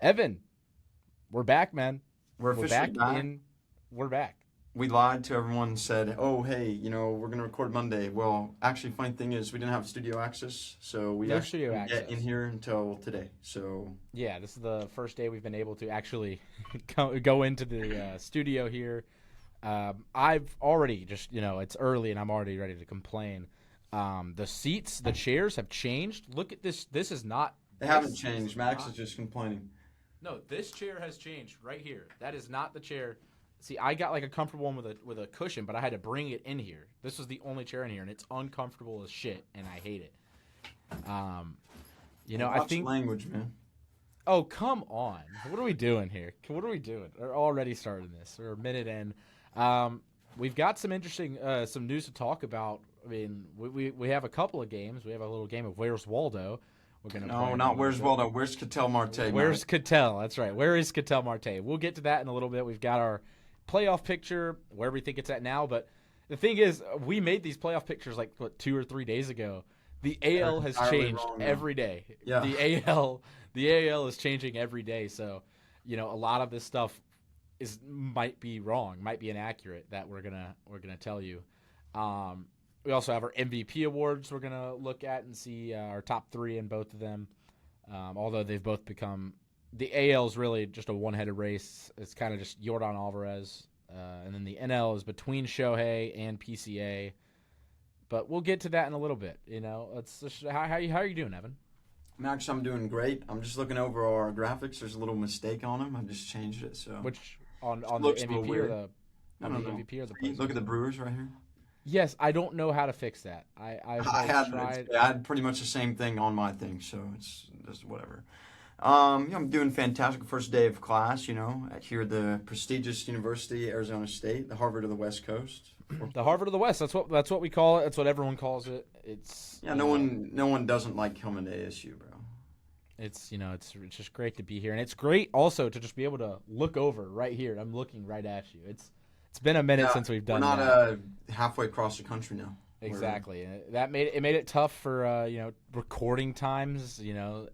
Evan, we're back, man. We're We're officially back back. in. We're back. We lied to everyone and said, "Oh, hey, we're gonna record Monday." Well, actually, funny thing is, we didn't have studio access, so we No actually studio didn't get in access. here until today. So, Yeah, this is the first day we've been able to actually go into the studio here. I've already it's early and I'm already ready to complain. The seats, the chairs have changed. Look at this. This is not. they haven't This changed. is Max is not. just complaining. No, this chair has changed right here. That is not the chair. See, I got like a comfortable one with a cushion, but I had to bring it in here. This was the only chair in here, and it's uncomfortable as shit, and I hate it. Um, I Watch think. language, man. Oh, come on! What are we doing here? What are we doing? We're already starting this. We're a minute in. We've got some interesting some news to talk about. I mean, we have a couple of games. We have a little game of Where's Waldo. We're gonna play No, in a not little where's bit. Waldo. Where's Ketel Marte, Where's Max? Ketel? That's right. Where is Ketel Marte? We'll get to that in a little bit. We've got our playoff picture, where we think it's at now. But the thing is, we made these playoff pictures like, what, 2 or 3 days ago. The They're AL has entirely changed wrong now. every day. Yeah. The AL is changing every day. So, a lot of this stuff might be wrong, might be inaccurate that we're gonna tell you. We also have our MVP awards we're gonna look at and see our top three in both of them. Although they've both become the AL is really just a one-headed race. It's kind of just Yordan Alvarez, and then the NL is between Shohei and PCA. But we'll get to that in a little bit. Let's just, how you doing, Evan? Max, I'm doing great. I'm just looking over our graphics. There's a little mistake on them. I just changed it, so Which on just on the looks a little MVP or weird. the I on the don't know. MVP or the Look at the postseason? Brewers right here. Yes, I don't know how to fix that. I I've had tried. I had pretty much the same thing on my thing, so it's just whatever. I'm doing fantastic first day of class. At here the prestigious University, Arizona State, the Harvard of the West Coast. The Harvard of the West. That's what we call it. That's what everyone calls it. It's Yeah, no one doesn't like coming to ASU, bro. it's just great to be here, and it's great also to just be able to look over right here. I'm looking right at you. It's been a minute Yeah, since we've we're done not that. halfway across the country now. Exactly. And that made it tough for recording times.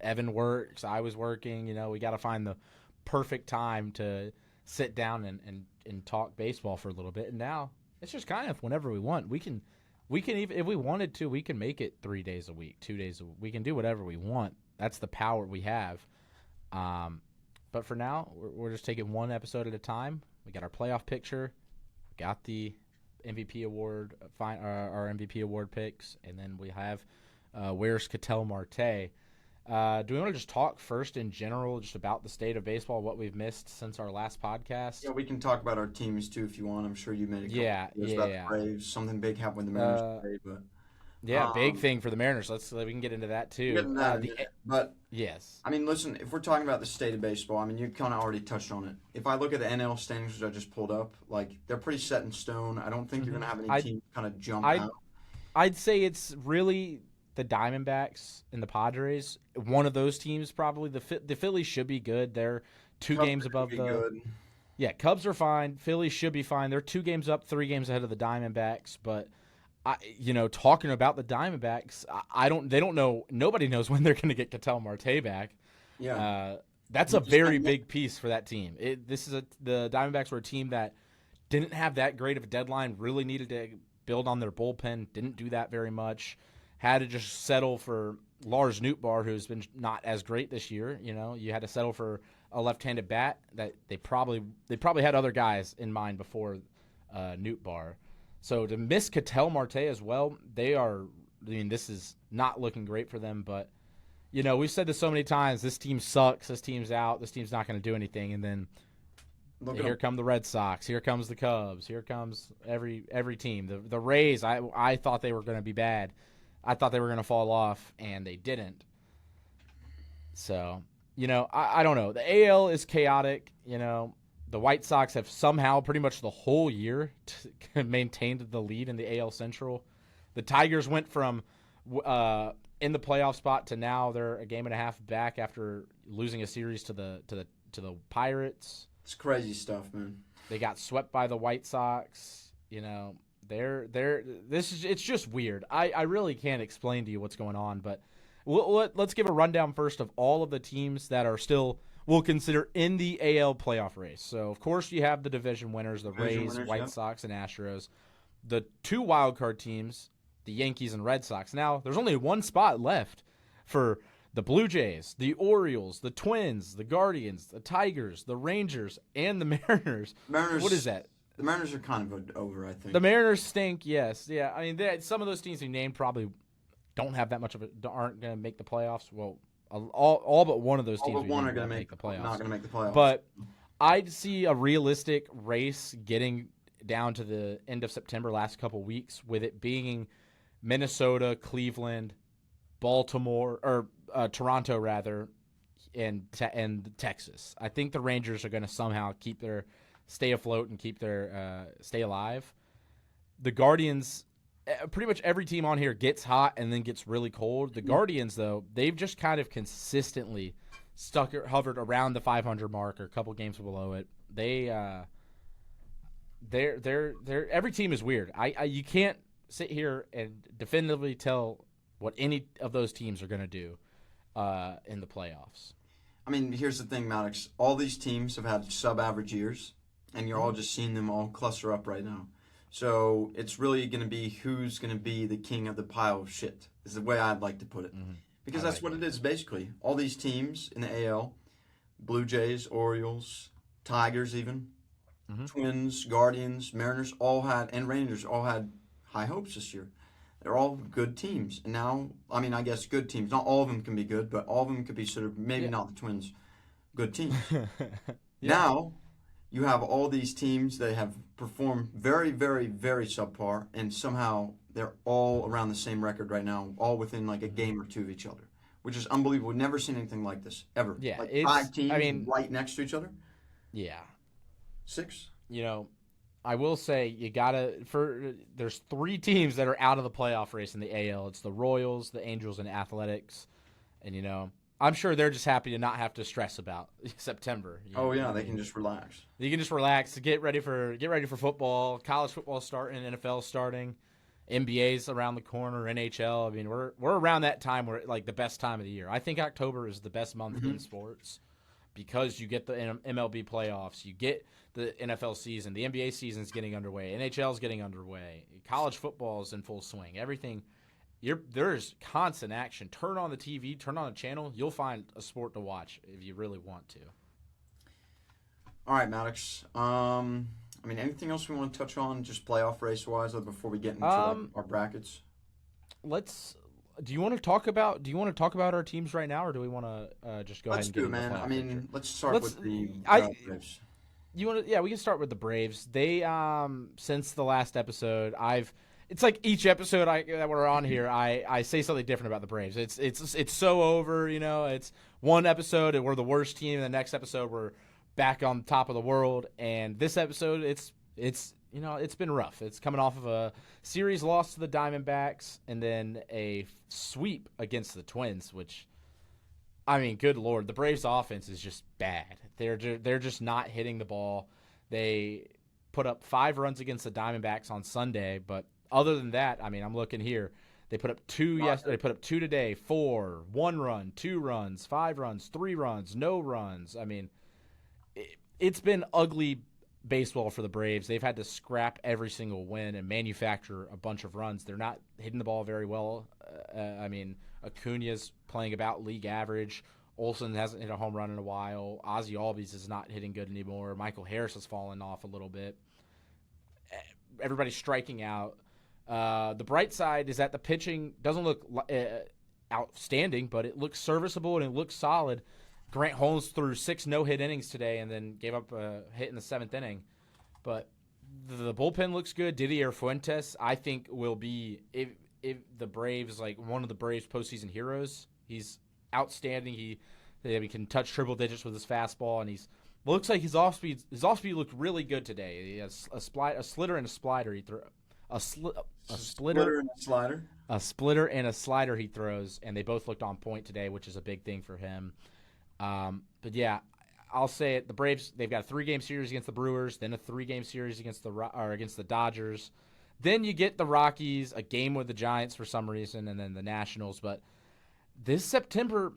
Evan works, I was working. We got to find the perfect time to sit down and talk baseball for a little bit. And now it's just kind of whenever we want. We can even if we wanted to, we can make it 3 days a week, 2 days a week. We can do whatever we want. That's the power we have. But for now, we're just taking one episode at a time. We got our playoff picture. We got the MVP award, our MVP award picks, and then we have where's Ketel Marte. Do we want to just talk first in general, just about the state of baseball, what we've missed since our last podcast? Yeah, we can talk about our teams too if you want. I'm sure you made a couple Yeah, of videos yeah, about the yeah. Braves. Something big happened with the Mariners today, but Yeah, big um, thing for the Mariners. We can get into that we'll get too. into that in a minute. But Yes. I mean, listen, if we're talking about the state of baseball, I mean, you kind of already touched on it. If I look at the NL standings, which I just pulled up, like they're pretty set in stone. I don't think you're hmm gonna have any I teams kind of jump I out. I'd say it's really the Diamondbacks and the Padres. One of those teams probably. The Phillies should be good. They're two Cubs games are gonna above be the. good. Yeah, Cubs are fine. Phillies should be fine. They're 2 games up, 3 games ahead of the Diamondbacks. But talking about the Diamondbacks, I don't. They don't know. Nobody knows when they're going to get Ketel Marte back. Yeah, Uh, that's he a just very big piece for that team. The Diamondbacks were a team that didn't have that great of a deadline. Really needed to build on their bullpen. Didn't do that very much. Had to just settle for Lars Nootbaar, who's been not as great this year. You had to settle for a left-handed bat that they probably had other guys in mind before Nootbaar. So to miss Ketel Marte as well, they are. I mean, this is not looking great for them. But we've said this so many times. This team sucks. This team's out. This team's not going to do anything. And then look at here them. come the Red Sox. Here comes the Cubs. Here comes every team. The Rays. I thought they were going to be bad. I thought they were going to fall off, and they didn't. So I don't know. The AL is chaotic. The White Sox have somehow pretty much the whole year maintained the lead in the AL Central. The Tigers went from in the playoff spot to now they're a game and a half back after losing a series to the Pirates. It's crazy stuff, man. They got swept by the White Sox. It's just weird. I really can't explain to you what's going on, but let's give a rundown first of all of the teams that are still we'll consider in the AL playoff race. So, of course, you have the division winners, the Rays, White Sox, and Astros. The 2 wildcard teams, the Yankees and Red Sox. Now, there's only one spot left for the Blue Jays, the Orioles, the Twins, the Guardians, the Tigers, the Rangers, and the Mariners. What is that? The Mariners are kind of over, I think. The Mariners stink, yes. Yeah, I mean, some of those teams you named probably don't have that much of it, aren't going to make the playoffs. Well, all but one of those teams are going to make the playoffs. Not going to make the playoffs. But I'd see a realistic race getting down to the end of September, last couple weeks, with it being Minnesota, Cleveland, Baltimore, or Toronto rather, and Texas. I think the Rangers are going to somehow stay afloat and keep their stay alive. The Guardians, pretty much every team on here gets hot and then gets really cold. The Guardians, though, they've just kind of consistently hovered around the 500 mark or a couple games below it. They're every team is weird. You can't sit here and definitively tell what any of those teams are going to do in the playoffs. I mean, here's the thing, Maddox. All these teams have had sub-average years, and you're all just seeing them all cluster up right now. So it's really going to be who's going to be the king of the pile of shit, is the way I'd like to put it. Mm-hmm. Because that's what it is, basically. All these teams in the AL, Blue Jays, Orioles, Tigers even, Twins, Guardians, Mariners, and Rangers all had high hopes this year. They're all good teams. And now, I mean, I guess good teams. Not all of them can be good, but all of them could be sort of, maybe not the Twins, good teams. Now, you have all these teams that have performed very, very, very subpar, and somehow they're all around the same record right now, all within like a game or two of each other, which is unbelievable. We've never seen anything like this, ever. Yeah, like 5 teams right next to each other. Yeah. 6? I will say there's 3 teams that are out of the playoff race in the AL. It's the Royals, the Angels, and Athletics. And, I'm sure they're just happy to not have to stress about September. They can just relax. You can just relax, get ready for football. College football starting, NFL starting, NBA's around the corner, NHL. I mean, we're around that time where like the best time of the year. I think October is the best month in sports because you get the MLB playoffs, you get the NFL season, the NBA season's getting underway, NHL's getting underway, college football is in full swing. Everything. There's constant action. Turn on the TV, turn on a channel, you'll find a sport to watch if you really want to. All right, Maddox. Anything else we want to touch on, just playoff race-wise, before we get into our brackets? Do you want to talk about our teams right now, or do we want to just go ahead and get into the playoff picture? Let's start with the Braves. We can start with the Braves. They since the last episode, it's like each episode that we're on here, I say something different about the Braves. It's so over, It's one episode and we're the worst team, and the next episode we're back on top of the world. And this episode, it's been rough. It's coming off of a series loss to the Diamondbacks and then a sweep against the Twins, which, I mean, good Lord, the Braves' offense is just bad. They're just not hitting the ball. They put up 5 runs against the Diamondbacks on Sunday, but other than that, I mean, I'm looking here. They put up 2 yesterday. They put up 2 today. 4, 1 run, 2 runs, 5 runs, 3 runs, no runs. I mean, it's been ugly baseball for the Braves. They've had to scrap every single win and manufacture a bunch of runs. They're not hitting the ball very well. Acuna's playing about league average. Olsen hasn't hit a home run in a while. Ozzie Albies is not hitting good anymore. Michael Harris has fallen off a little bit. Everybody's striking out. The bright side is that the pitching doesn't look outstanding, but it looks serviceable and it looks solid. Grant Holmes threw 6 no-hit innings today and then gave up a hit in the 7th inning. But the bullpen looks good. Didier Fuentes, I think, will be if the Braves, like one of the Braves' postseason heroes. He's outstanding. He can touch triple digits with his fastball, and looks like his off speed looked really good today. He has a slitter and a slider he threw. A splitter and a slider. A splitter and a slider he throws, and they both looked on point today, which is a big thing for him. But yeah, I'll say it. The Braves, they've got a 3-game series against the Brewers, then a 3-game series against the Dodgers. Then you get the Rockies, a game with the Giants for some reason, and then the Nationals. But this September,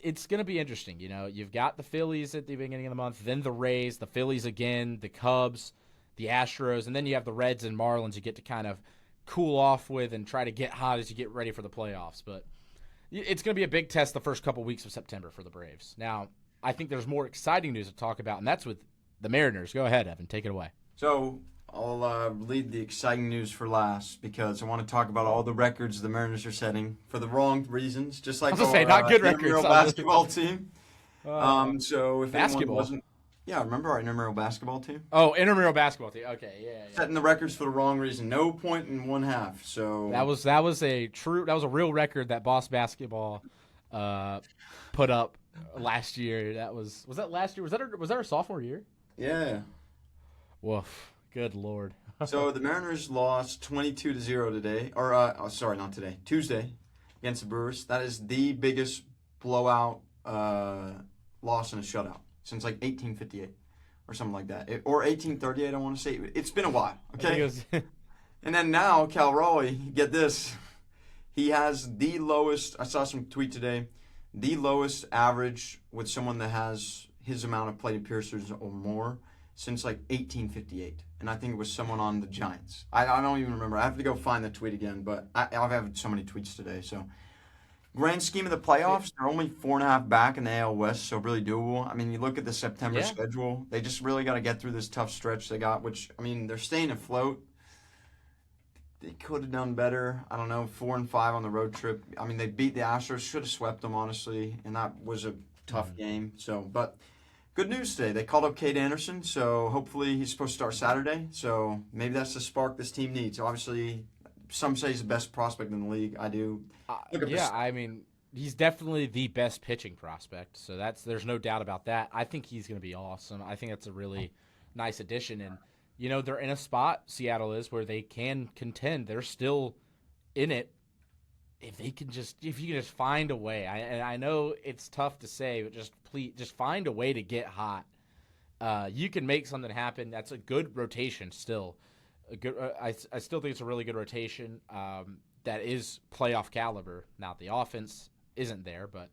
it's going to be interesting. You've got the Phillies at the beginning of the month, then the Rays, the Phillies again, the Cubs, the Astros, and then you have the Reds and Marlins you get to kind of cool off with and try to get hot as you get ready for the playoffs. But it's going to be a big test the first couple weeks of September for the Braves. Now, I think there's more exciting news to talk about, and that's with the Mariners. Go ahead, Evan. Take it away. So I'll leave the exciting news for last because I want to talk about all the records the Mariners are setting for the wrong reasons, just like our not good intramural records. basketball team. So if basketball. anyone wasn't, remember our intramural basketball team? Oh, intramural basketball team. Okay, yeah. Setting the records for the wrong reason. No point in one half. So that was a real record that Boss Basketball put up last year. Was that last year? Was that our sophomore year? Yeah. Woof. Good Lord. So the Mariners lost 22-0 today, not today, Tuesday, against the Brewers. That is the biggest blowout loss in a shutout since like 1858 or something like that, or 1838. I want to say it's been a while. Okay. And then now Cal Raleigh, get this, he has the lowest. I saw some tweet today, the lowest average with someone that has his amount of plate appearances or more since like 1858, and I think it was someone on the Giants. I don't even remember. I have to go find the tweet again, but I've had so many tweets today. So, grand scheme of the playoffs, they're only 4.5 back in the AL West, so really doable. I mean, you look at the September schedule; they just really got to get through this tough stretch they got. Which they're staying afloat. They could have done better. I don't know, 4-5 on the road trip. I mean, they beat the Astros, should have swept them honestly, and that was a tough game. So, but. Good news today. They called up Cade Anderson, so hopefully he's supposed to start Saturday. So maybe that's the spark this team needs. Obviously, some say he's the best prospect in the league. I do. He's definitely the best pitching prospect. So there's no doubt about that. I think he's going to be awesome. I think that's a really nice addition. And, they're in a spot, Seattle is, where they can contend. They're still in it. If you can just find a way, I know it's tough to say, but just find a way to get hot. You can make something happen. That's a good rotation still. I still think it's a really good rotation that is playoff caliber. Now the offense isn't there, but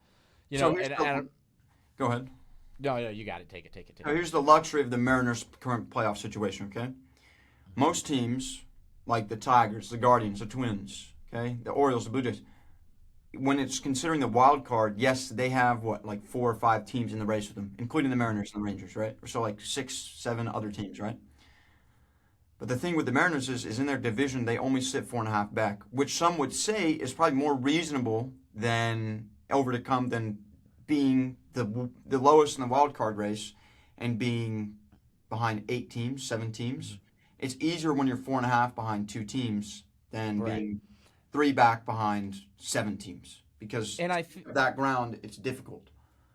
go ahead. No, you got it. Take it. Now, here's the luxury of the Mariners' current playoff situation. Okay, most teams like the Tigers, the Guardians, the Twins. Okay, the Orioles, the Blue Jays. When it's considering the wild card, yes, they have like 4 or 5 teams in the race with them, including the Mariners and the Rangers, right? So like 6, 7 other teams, right? But the thing with the Mariners is in their division they only sit 4.5 back, which some would say is probably more reasonable than being the lowest in the wild card race and being behind 8 teams, 7 teams. It's easier when you're 4.5 behind 2 teams than being 3 back behind 7 teams because that ground, it's difficult.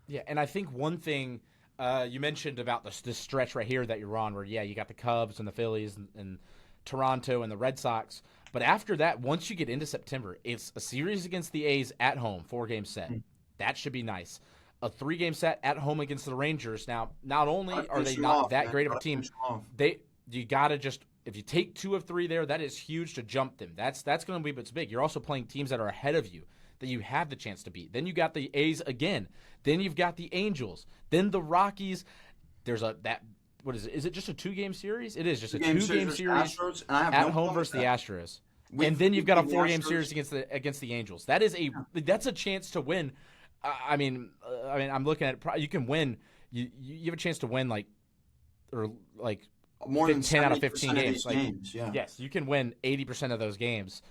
Yeah, and I think one thing you mentioned about this stretch right here that you're on where, you got the Cubs and the Phillies and Toronto and the Red Sox. But after that, once you get into September, it's a series against the A's at home, 4-game set. That should be nice. A 3-game set at home against the Rangers. Now, not only are they not that great of a team, you got to just – if you take 2 of 3 there, that is huge to jump them. That's going to be what's big. You're also playing teams that are ahead of you that you have the chance to beat. Then you got the A's again. Then you've got the Angels. Then the Rockies. There's what is it? Is it just a 2-game series? It is just a 2-game series at home versus the Astros. And then you've got a 4-game series against the Angels. That's a chance to win. I'm looking at it. You can win. You have a chance to win more than 10 out of 15 games. Yeah. Yes, you can win 80% of those games.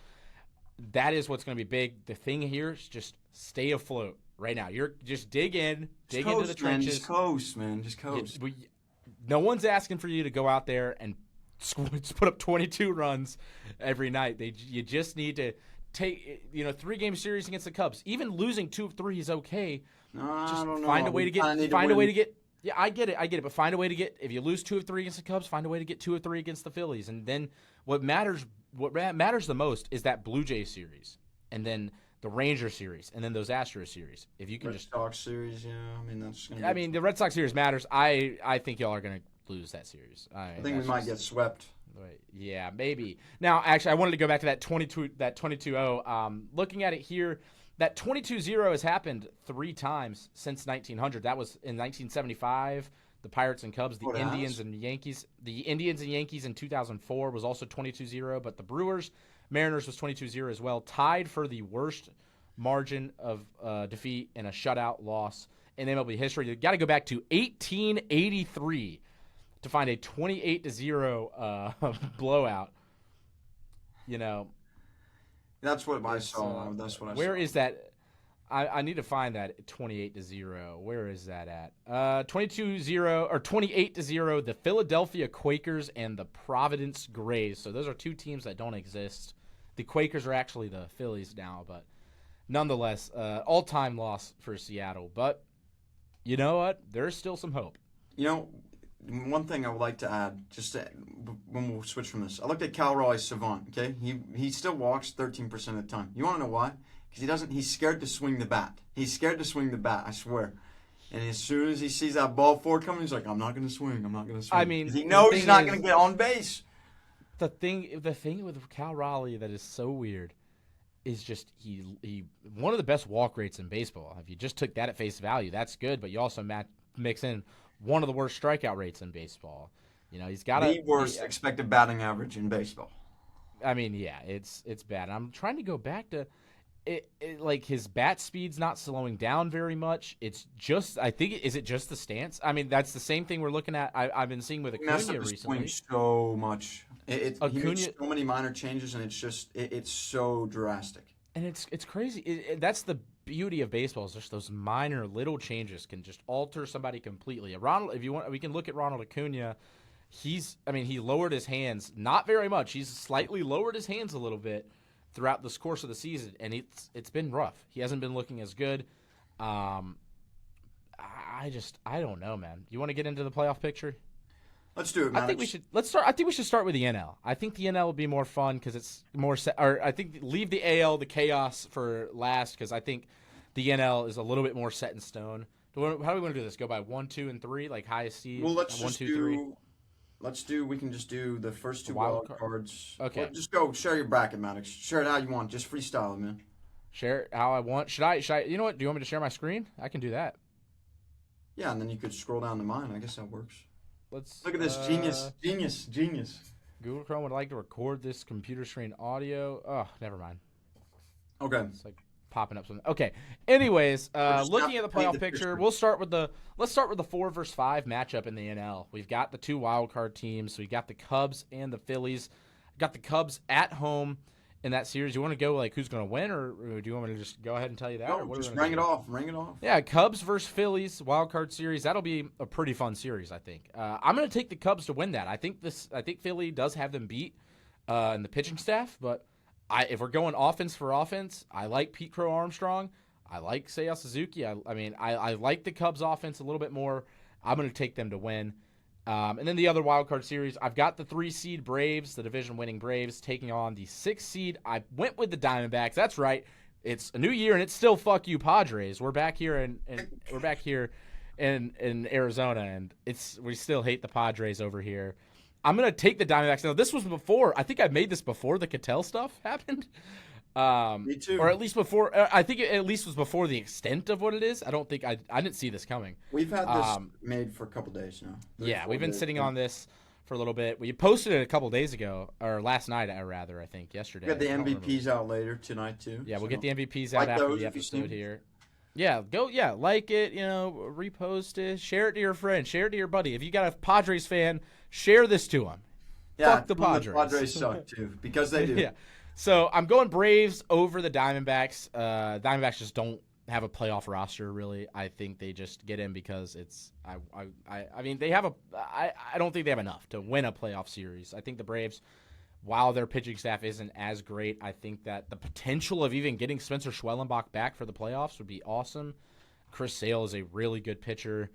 That is what's going to be big. The thing here is just stay afloat right now. You're just dig into the trenches. Just coast, man. Just coast. No one's asking for you to go out there and put up 22 runs every night. You just need to take 3-game series against the Cubs. Even losing 2 of 3 is okay. No, just I don't know. Find a way to get. Yeah, I get it. But find a way to get. If you lose 2 of 3 against the Cubs, find a way to get 2 of 3 against the Phillies, and then what matters the most is that Blue Jays series, and then the Ranger series, and then those Astros series. If you can Red Sox series, that's. The Red Sox series matters. I think y'all are gonna lose that series. I think we might get swept. Yeah, maybe. Now, actually, I wanted to go back to that 22-0. Looking at it here, That 22-0 has happened 3 times since 1900. That was in 1975, the Pirates and Cubs, the Indians and Yankees. The Indians and Yankees in 2004 was also 22-0, but the Brewers, Mariners was 22-0 as well, tied for the worst margin of defeat and a shutout loss in MLB history. You got to go back to 1883 to find a 28-0 blowout. You know, that's what I saw. That's what I saw. Where is that? I need to find that 28-0. Where is that at? 22-0 or 28-0. The Philadelphia Quakers and the Providence Grays. So those are 2 teams that don't exist. The Quakers are actually the Phillies now, but nonetheless, all-time loss for Seattle. But you know what? There's still some hope. You know, one thing I would like to add, when we'll switch from this, I looked at Cal Raleigh's Savant. Okay, he still walks 13% of the time. You want to know why? Because he's scared to swing the bat. He's scared to swing the bat, I swear. And as soon as he sees that ball forward coming, he's like, I'm not going to swing. I'm not going to swing. I mean, he knows he's not going to get on base. The thing with Cal Raleigh that is so weird is just he one of the best walk rates in baseball. If you just took that at face value, that's good. But you also mix in one of the worst strikeout rates in baseball. You know, he's got the worst expected batting average in baseball. I mean, yeah, it's bad. I'm trying to go back to it, like his bat speed's not slowing down very much. It's just, I think, is it just the stance? I mean, that's the same thing we're looking at. I've been seeing with Acuna recently. So much. He makes so many minor changes, and it's so drastic. And it's crazy. That's the beauty of baseball, is just those minor little changes can just alter somebody completely. Ronald, if you want, we can look at Ronald Acuna. He lowered his hands, not very much. He's slightly lowered his hands a little bit throughout this course of the season, and it's been rough. He hasn't been looking as good. I don't know, man. You want to get into the playoff picture? Let's do it, man. I think we should start with the NL. I think the NL will be more fun because it's more set. Or I think leave the AL, the chaos, for last, because I think the NL is a little bit more set in stone. How do we want to do this? Go by 1, 2, and 3, like highest seed. Well, let's 1, 2, 3. We can just do the first 2 wild cards. Okay. Well, just go share your bracket, Maddox. Share it how you want. Just freestyle it, man. Share it how I want. Should I? You know what? Do you want me to share my screen? I can do that. Yeah, and then you could scroll down to mine. I guess that works. Let's look at this. Genius. Google Chrome would like to record this computer screen audio. Oh, never mind. Okay. It's like popping up something. Okay. Anyways, looking at the playoff picture, let's start with the 4 versus 5 matchup in the NL. We've got the 2 wild card teams. We've got the Cubs and the Phillies. Got the Cubs at home in that series. You want to go like who's going to win, or do you want me to just go ahead and tell you that? No, just ring it off. Yeah, Cubs versus Phillies wild card series. That'll be a pretty fun series, I think. I'm going to take the Cubs to win that. I think Philly does have them beat in the pitching staff, but if we're going offense for offense, I like Pete Crow Armstrong. I like Seiya Suzuki. I like the Cubs offense a little bit more. I'm going to take them to win. And then the other wild card series, I've got the 3 seed Braves, the division winning Braves, taking on the 6 seed. I went with the Diamondbacks. That's right. It's a new year, and it's still fuck you Padres. We're back here in Arizona, and we still hate the Padres over here. I'm gonna take the Diamondbacks. Now, this was before. I think I made this before the Ketel stuff happened. Me too. Or at least before. I think it at least was before the extent of what it is. I don't think I didn't see this coming. We've had this made for a couple days now. Yeah, we've been sitting on this for a little bit. We posted it a couple days ago, or last night, I think yesterday. We'll get the MVPs out later tonight too. Yeah, we'll get the MVPs out after the episode here. Yeah, like it, repost it, share it to your friend, share it to your buddy. If you got a Padres fan, share this to him. Yeah, fuck the Padres. The Padres suck too, because they do. Yeah. So I'm going Braves over the Diamondbacks. Diamondbacks just don't have a playoff roster, really. I think they just get in because it's. I mean, they have I don't think they have enough to win a playoff series. I think the Braves, while their pitching staff isn't as great, I think that the potential of even getting Spencer Schwellenbach back for the playoffs would be awesome. Chris Sale is a really good pitcher,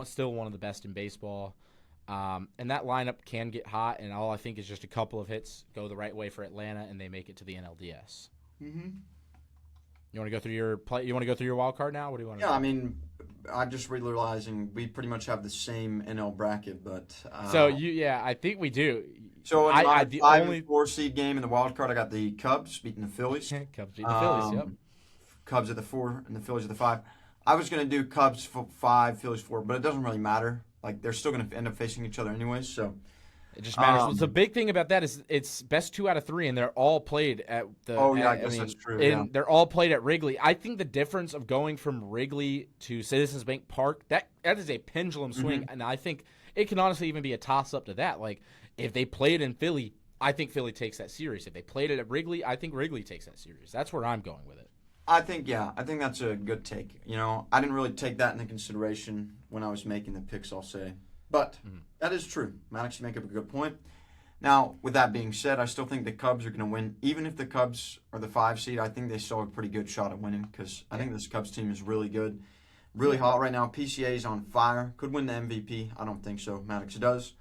still one of the best in baseball. And that lineup can get hot, and all I think is just a couple of hits go the right way for Atlanta, and they make it to the NLDS. Mm-hmm. You want to go through your You want to go through your wild card now? What do you want to do? I mean, I'm just realizing we pretty much have the same NL bracket, but I think we do. So in my 5 and 4 seed game in the wild card, I got the Cubs beating the Phillies. Cubs beating the Phillies. Yep. Cubs at the 4 and the Phillies at the 5. I was going to do Cubs 5, Phillies 4, but it doesn't really matter. Like, they're still going to end up facing each other anyways, so. It just matters. The big thing about that is it's best 2 out of 3, and they're all played at the. Oh, yeah, I guess that's true. Yeah. They're all played at Wrigley. I think the difference of going from Wrigley to Citizens Bank Park, that is a pendulum swing, and I think it can honestly even be a toss-up to that. Like, if they play it in Philly, I think Philly takes that series. If they played it at Wrigley, I think Wrigley takes that series. That's where I'm going with it. I think that's a good take. I didn't really take that into consideration when I was making the picks, I'll say. But that is true. Maddox, you make up a good point. Now, with that being said, I still think the Cubs are going to win. Even if the Cubs are the 5 seed, I think they still have a pretty good shot at winning because I think this Cubs team is really good. Really hot right now. PCA is on fire. Could win the MVP. I don't think so. Maddox does.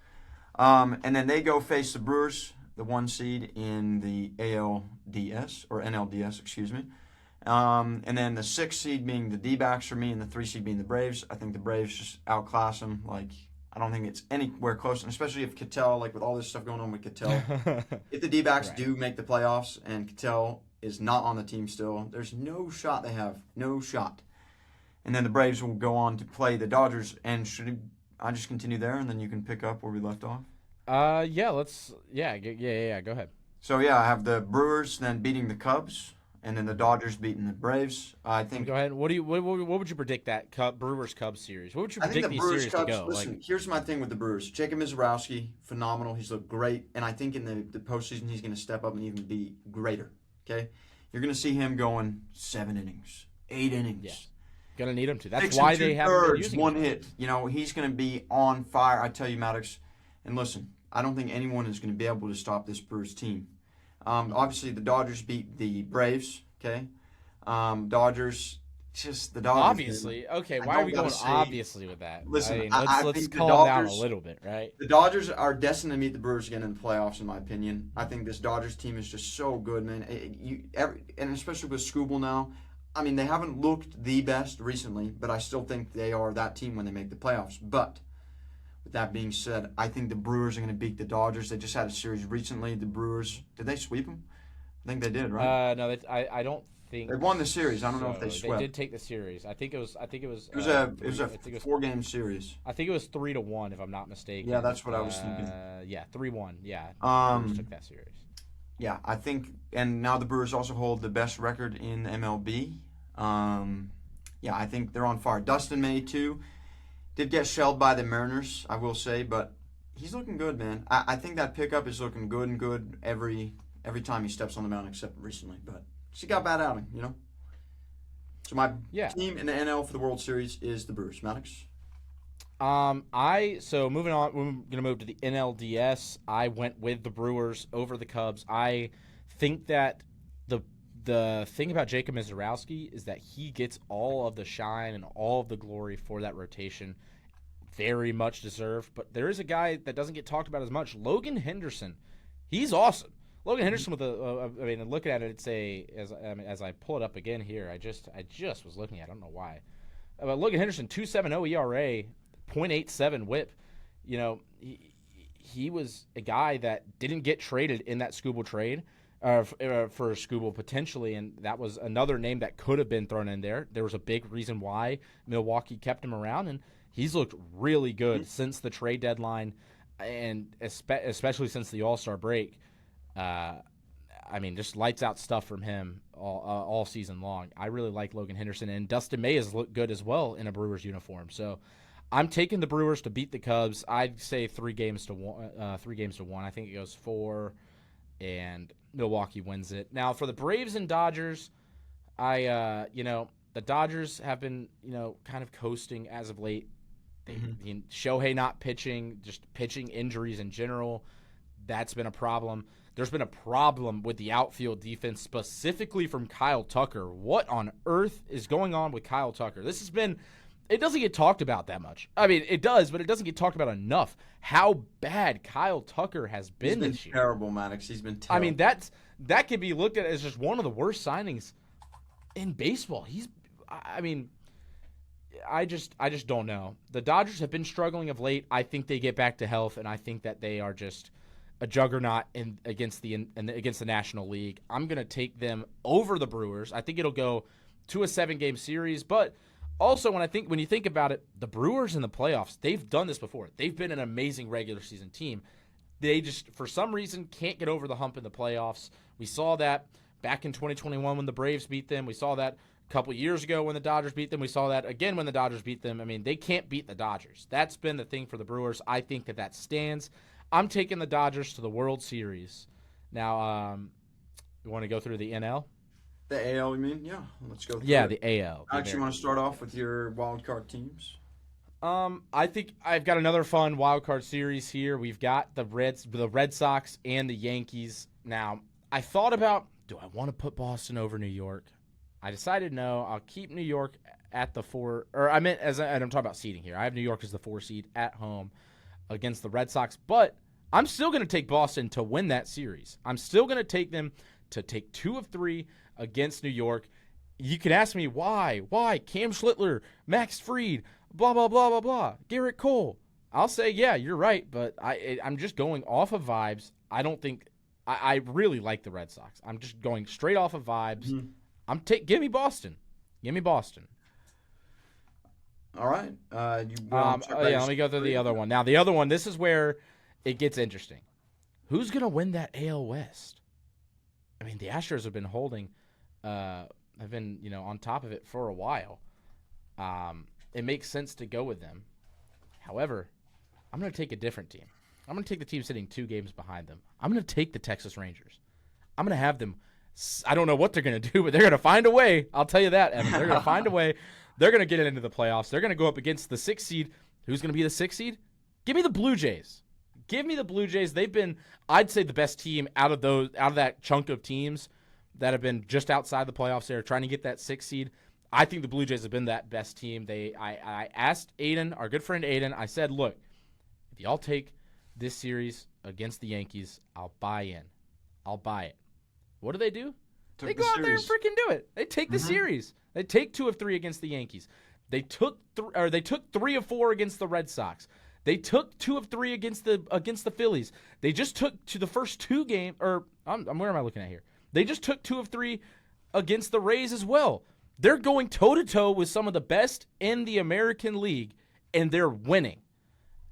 And then they go face the Brewers, the 1 seed in the ALDS, or NLDS, excuse me. And then the 6 seed being the D-backs for me and the 3 seed being the Braves. I think the Braves just outclass them. Like, I don't think it's anywhere close, and especially if Ketel, like with all this stuff going on with Ketel, if the D-backs do make the playoffs and Ketel is not on the team still, there's no shot they have. No shot. And then the Braves will go on to play the Dodgers. And should I just continue there, and then you can pick up where we left off? Go ahead. So, I have the Brewers then beating the Cubs, and then the Dodgers beating the Braves. I think. Go ahead. What would you predict that Brewers Cubs series? What would you predict these series to go? Listen, here's my thing with the Brewers. Jacob Mizorowski, phenomenal. He's looked great, and I think in the postseason he's going to step up and even be greater. Okay, you're going to see him going 7 innings, 8 innings. Yeah. Gonna need him to. That's why they haven't been using 1 hit. He's going to be on fire. I tell you, Maddox. And listen, I don't think anyone is going to be able to stop this Brewers team. Obviously, the Dodgers beat the Braves. Okay, Dodgers. Just the Dodgers. Obviously, okay. Why are we going obviously with that? Listen, let's calm down a little bit, right? The Dodgers are destined to meet the Brewers again in the playoffs, in my opinion. I think this Dodgers team is just so good, man. And especially with Scooble now. I mean, they haven't looked the best recently, but I still think they are that team when they make the playoffs. But with that being said, I think the Brewers are going to beat the Dodgers. They just had a series recently. The Brewers, did they sweep them? I think they did, right? No, I don't think they won the series. I don't know if they swept. They did take the series. I think it was. It was a 4-game series. I think it was 3-1, if I'm not mistaken. Yeah, that's what I was thinking. 3-1. Yeah, Brewers took that series. Yeah, I think, and now the Brewers also hold the best record in MLB. I think they're on fire. Dustin May, too, did get shelled by the Mariners, I will say, but he's looking good, man. I think that pickup is looking good every time he steps on the mound, except recently. But she got bad outing, So my team in the NL for the World Series is the Brewers. Maddox? So moving on, we're going to move to the NLDS. I went with the Brewers over the Cubs. I think that the thing about Jacob Mizorowski is that he gets all of the shine and all of the glory for that rotation. Very much deserved. But there is a guy that doesn't get talked about as much. Logan Henderson. He's awesome. Logan Henderson with looking at it, as I pull it up again here, I just was looking at it. I don't know why. But Logan Henderson, 2.70 ERA, 0.87 WHIP. He was a guy that didn't get traded in that Scooble trade for Scooble potentially, and that was another name that could have been thrown in there. There was a big reason why Milwaukee kept him around, and he's looked really good since the trade deadline, and especially since the All-Star break. Just lights out stuff from him all season long. I really like Logan Henderson, and Dustin May has looked good as well in a Brewers uniform. So I'm taking the Brewers to beat the Cubs. I'd say 3-1. 3-1. I think it goes 4, and Milwaukee wins it. Now for the Braves and Dodgers, the Dodgers have been kind of coasting as of late. Shohei not pitching, just pitching injuries in general. That's been a problem. There's been a problem with the outfield defense, specifically from Kyle Tucker. What on earth is going on with Kyle Tucker? It doesn't get talked about that much. I mean, it does, but it doesn't get talked about enough. How bad Kyle Tucker has been this year. Terrible, Maddox. He's been terrible. I mean, that can be looked at as just one of the worst signings in baseball. I just don't know. The Dodgers have been struggling of late. I think they get back to health, and I think that they are just a juggernaut against the National League. I'm going to take them over the Brewers. I think it'll go to a 7-game series. But also, when you think about it, the Brewers in the playoffs, they've done this before. They've been an amazing regular season team. They just, for some reason, can't get over the hump in the playoffs. We saw that back in 2021 when the Braves beat them. We saw that a couple years ago when the Dodgers beat them. We saw that again when the Dodgers beat them. I mean, they can't beat the Dodgers. That's been the thing for the Brewers. I think that stands. I'm taking the Dodgers to the World Series. Now, you want to go through the NL? The AL, you mean? Yeah, let's go through Yeah, it. the AL. I actually want to start off with your wild card teams. I think I've got another fun wild card series here. We've got the Red Sox and the Yankees. Now, I thought about, do I want to put Boston over New York? I decided no. I'll keep New York at the 4, or I meant and I'm talking about seeding here. I have New York as the 4 seed at home against the Red Sox, but I'm still going to take Boston to win that series. I'm still going to take them to take 2 of 3 against New York. You can ask me why? Why? Cam Schlittler, Max Fried, blah, blah, blah, blah, blah, Garrett Cole. I'll say, yeah, you're right, but I'm just going off of vibes. I don't think – I really like the Red Sox. I'm just going straight off of vibes. Mm-hmm. Give me Boston. Give me Boston. All right. Let me go through the other one. Now, the other one, this is where it gets interesting. Who's going to win that AL West? I mean, the Astros have been on top of it for a while. It makes sense to go with them. However, I'm going to take a different team. I'm going to take the team sitting 2 games behind them. I'm going to take the Texas Rangers. I'm going to have them. I don't know what they're going to do, but they're going to find a way. I'll tell you that, Evan. They're going to find a way. They're going to get it into the playoffs. They're going to go up against the 6th seed. Who's going to be the 6th seed? Give me the Blue Jays. Give me the Blue Jays. They've been, I'd say, the best team out of that chunk of teams that have been just outside the playoffs there, trying to get that 6th seed. I think the Blue Jays have been that best team. I asked Aiden, our good friend Aiden, I said, look, if y'all take this series against the Yankees, I'll buy in. I'll buy it. What do? They go out there and freaking do it. They take the series. They take 2 of 3 against the Yankees. They took 3 of 4 against the Red Sox. They took 2 of 3 against the Phillies. They just took to the first 2 games. Where am I looking at here? They just took 2 of 3 against the Rays as well. They're going toe-to-toe with some of the best in the American League, and they're winning.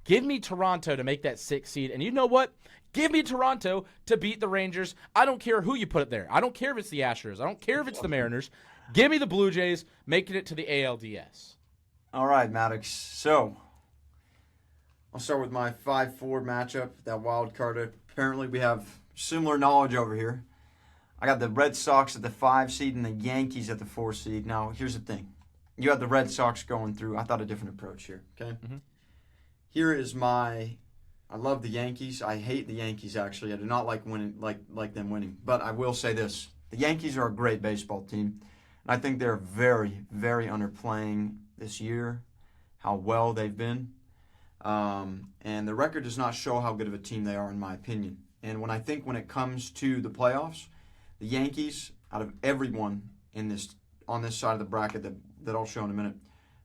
Give me Toronto to make that 6th seed. And you know what? Give me Toronto to beat the Rangers. I don't care who you put there. I don't care if it's the Astros. I don't care if it's the Mariners. Give me the Blue Jays making it to the ALDS. All right, Maddox. So I'll start with my 5-4 matchup, that wild card. Apparently we have similar knowledge over here. I got the Red Sox at the 5 seed and the Yankees at the 4 seed. Now, here's the thing. You have the Red Sox going through. I thought a different approach here, okay? Mm-hmm. Here is I love the Yankees. I hate the Yankees, actually. I do not like them winning. But I will say this. The Yankees are a great baseball team. And I think they're very, very underplaying this year, how well they've been. And the record does not show how good of a team they are, in my opinion. And when it comes to the playoffs, the Yankees, out of everyone on this side of the bracket that I'll show in a minute,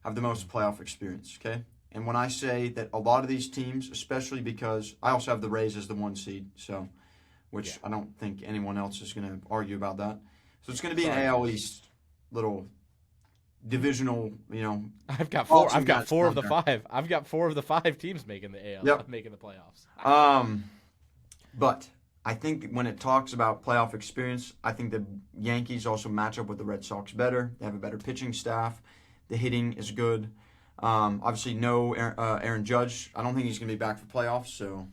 have the most playoff experience, okay? And when I say that a lot of these teams, especially because I also have the Rays as the 1 seed, which I don't think anyone else is going to argue about that. So it's going to be an AL East little divisional, I've got 4 of the 5. I've got 4 of the 5 teams making the AL, making the playoffs. But I think when it talks about playoff experience, I think the Yankees also match up with the Red Sox better. They have a better pitching staff. The hitting is good. Obviously, no Aaron Judge. I don't think he's going to be back for playoffs, so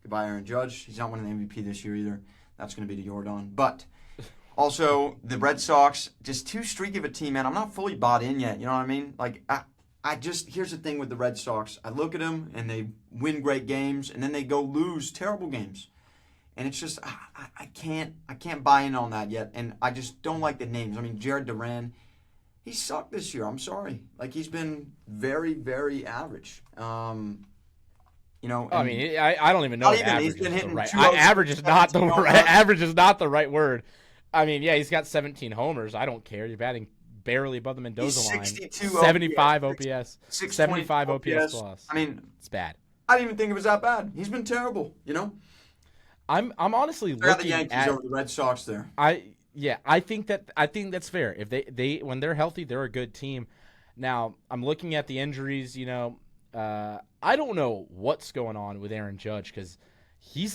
goodbye, Aaron Judge. He's not winning the MVP this year either. That's going to be to Jordan. But also, the Red Sox, just too streaky of a team, man. I'm not fully bought in yet, you know what I mean? Here's the thing with the Red Sox. I look at them, and they win great games, and then they go lose terrible games. And it's just, I can't buy in on that yet, and I just don't like the names. I mean, Jared Duran, he sucked this year. I'm sorry. He's been very, very average. I mean, I don't even know if average is the right. Average is not the right. Average is not the right word. I mean, yeah, he's got 17 homers. I don't care. You're batting barely above the Mendoza line. 75 OPS. 75 OPS plus. I mean, it's bad. I didn't even think it was that bad. He's been terrible. I'm honestly looking at the Yankees over the Red Sox there. Yeah, I think that's fair. If they when they're healthy, they're a good team. Now, I'm looking at the injuries, I don't know what's going on with Aaron Judge cuz he's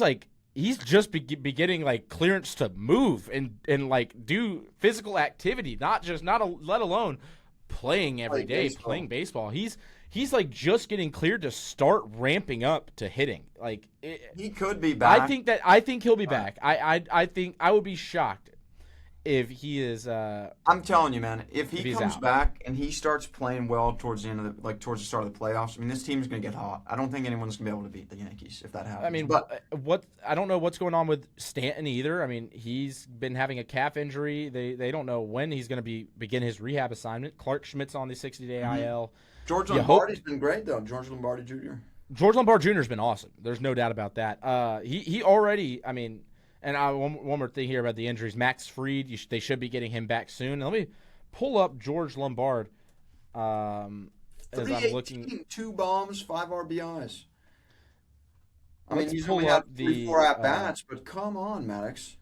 just getting like clearance to move and like do physical activity, let alone playing every day, playing baseball. He's like just getting cleared to start ramping up to hitting. He could be back. I think he'll be back. I think I would be shocked if he is. I'm telling you, man. If he comes out. back and he starts playing well towards the end of towards the start of the playoffs, I mean, this team's going to get hot. I don't think anyone's going to be able to beat the Yankees if that happens. I mean, I don't know what's going on with Stanton either. I mean, he's been having a calf injury. They don't know when he's going to begin his rehab assignment. Clark Schmidt's on the 60-day IL. George Lombardi's been great though. George Lombardi Jr. George Lombard Jr. has been awesome. There's no doubt about that. He already. I mean. And one more thing here about the injuries. Max Fried, they should be getting him back soon. Let me pull up George Lombard as I'm looking. 2 bombs, 5 RBIs. I mean, he's pull only up had 4 at-bats, but come on, Maddox.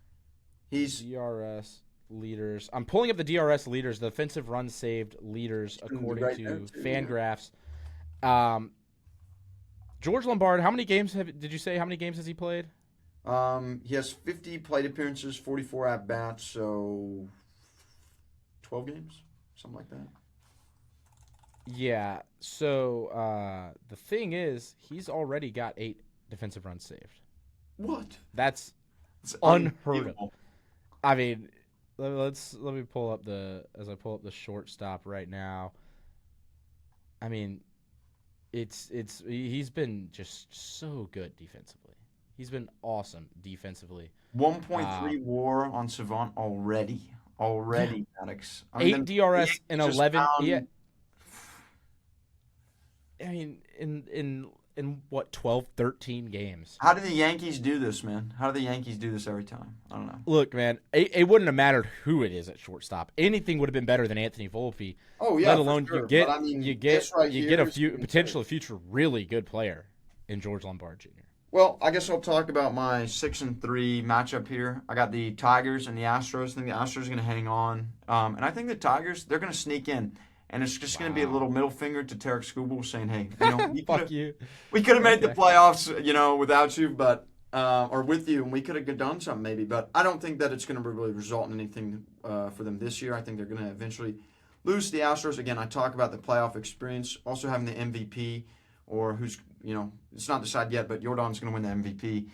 He's DRS leaders. I'm pulling up the DRS leaders, the defensive runs saved leaders, according to Fangraphs. George Lombard, how many games did you say? How many games has he played? He has 50 plate appearances, 44 at-bats, so 12 games, something like that. Yeah, so the thing is, he's already got 8 defensive runs saved. What? That's unheard of. I mean, let me pull up as I pull up the shortstop right now. I mean, he's been just so good defensively. He's been awesome defensively. 1.3 WAR on Savant already, Maddox. 8 DRS and 11. Yeah. I mean, in what 12, 13 games. How do the Yankees do this, man? How do the Yankees do this every time? I don't know. Look, man, it wouldn't have mattered who it is at shortstop. Anything would have been better than Anthony Volpe. Oh yeah, let alone sure. you get a potentially future really good player in George Lombard Jr. Well, I guess I'll talk about my 6-3 matchup here. I got the Tigers and the Astros. I think the Astros are going to hang on. And I think the Tigers, they're going to sneak in. And it's just going to be a little middle finger to Tarek Skubal saying, hey, fuck you. We could have made the playoffs, without you, but or with you, and we could have done something maybe. But I don't think that it's going to really result in anything for them this year. I think they're going to eventually lose to the Astros. Again, I talk about the playoff experience, also having the MVP, or who's, it's not decided yet, but Jordan's going to win the MVP.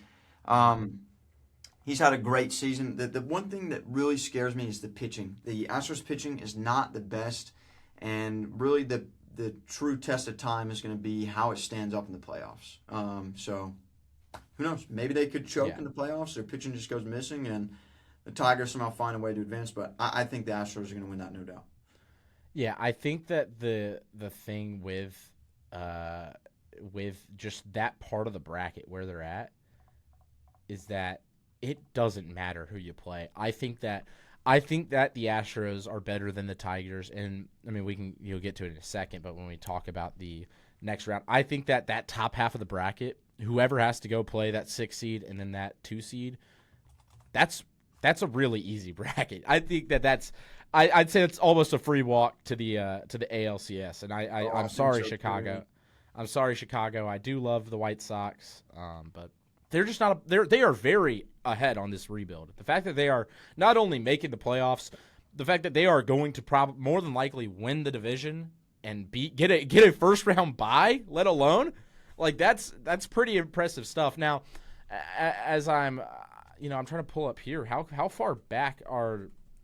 He's had a great season. The one thing that really scares me is the pitching. The Astros pitching is not the best, and really the true test of time is going to be how it stands up in the playoffs. So who knows? Maybe they could choke in the playoffs. Their pitching just goes missing, and the Tigers somehow find a way to advance. But I think the Astros are going to win that, no doubt. Yeah, I think that the thing with just that part of the bracket where they're at is that it doesn't matter who you play. I think that the Astros are better than the Tigers, and I mean you'll get to it in a second, but when we talk about the next round, I think that top half of the bracket, whoever has to go play that 6 seed and then that 2 seed, that's a really easy bracket. I think I'd say it's almost a free walk to the ALCS, and I'm sorry, Chicago. Too. I'm sorry, Chicago. I do love the White Sox, but they're just not. They are very ahead on this rebuild. The fact that they are not only making the playoffs, the fact that they are going to more than likely win the division and get a first round bye, let alone that's pretty impressive stuff. Now, as I'm trying to pull up here, how far back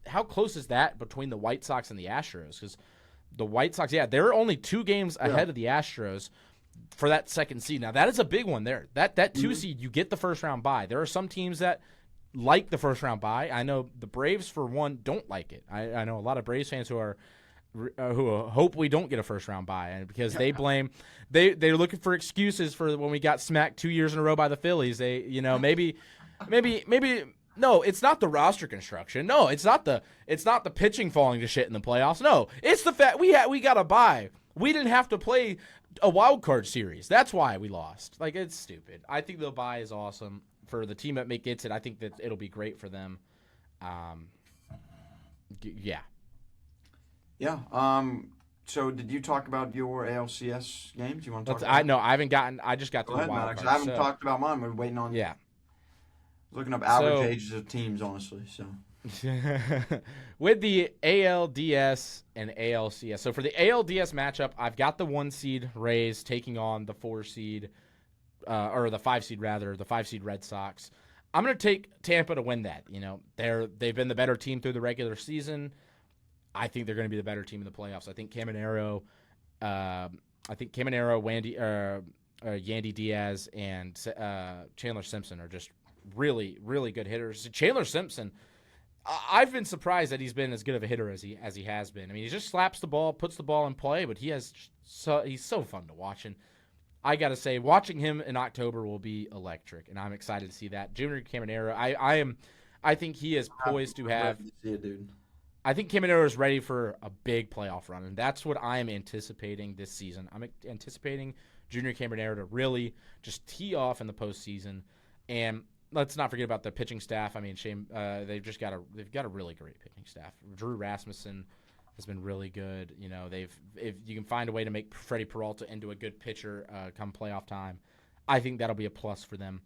how close is that between the White Sox and the Astros? Because the White Sox, they're only 2 games ahead of the Astros for that 2nd seed. Now, that is a big one there. That 2 seed, you get the first round bye. There are some teams that like the first round bye. I know the Braves, for one, don't like it. I know a lot of Braves fans who hope we don't get a first round bye, and because they blame they're looking for excuses for when we got smacked 2 years in a row by the Phillies. They maybe. No, it's not the roster construction. No, it's not the pitching falling to shit in the playoffs. No, it's the fact we got a bye. We didn't have to play a wild card series. That's why we lost. It's stupid. I think the bye is awesome for the team that gets it. I think that it'll be great for them. Yeah. Yeah. So did you talk about your ALCS games? You want to talk Let's. about that? No, I haven't gotten. I just got Go to the ahead, wild Maddox. card. I haven't So talked about mine. We're waiting on yeah. looking up average So ages of teams, honestly. So with the ALDS and ALCS. So for the ALDS matchup, I've got the 1 seed Rays taking on the 4 seed, or the 5 seed rather, the 5 seed Red Sox. I'm going to take Tampa to win that. You know, they've been the better team through the regular season. I think they're going to be the better team in the playoffs. I think Caminero, Yandy Diaz, and Chandler Simpson are just really, really good hitters. Chandler Simpson, I've been surprised that he's been as good of a hitter as he has been. I mean, he just slaps the ball, puts the ball in play, but he's so fun to watch. And I got to say, watching him in October will be electric, and I'm excited to see that. Junior Caminero, I think he is poised to have. See it, dude. I think Caminero is ready for a big playoff run, and that's what I'm anticipating this season. I'm anticipating Junior Caminero to really just tee off in the postseason. And let's not forget about the pitching staff. I mean, they've got a really great pitching staff. Drew Rasmussen has been really good. You know, if you can find a way to make Freddie Peralta into a good pitcher come playoff time, I think that'll be a plus for them.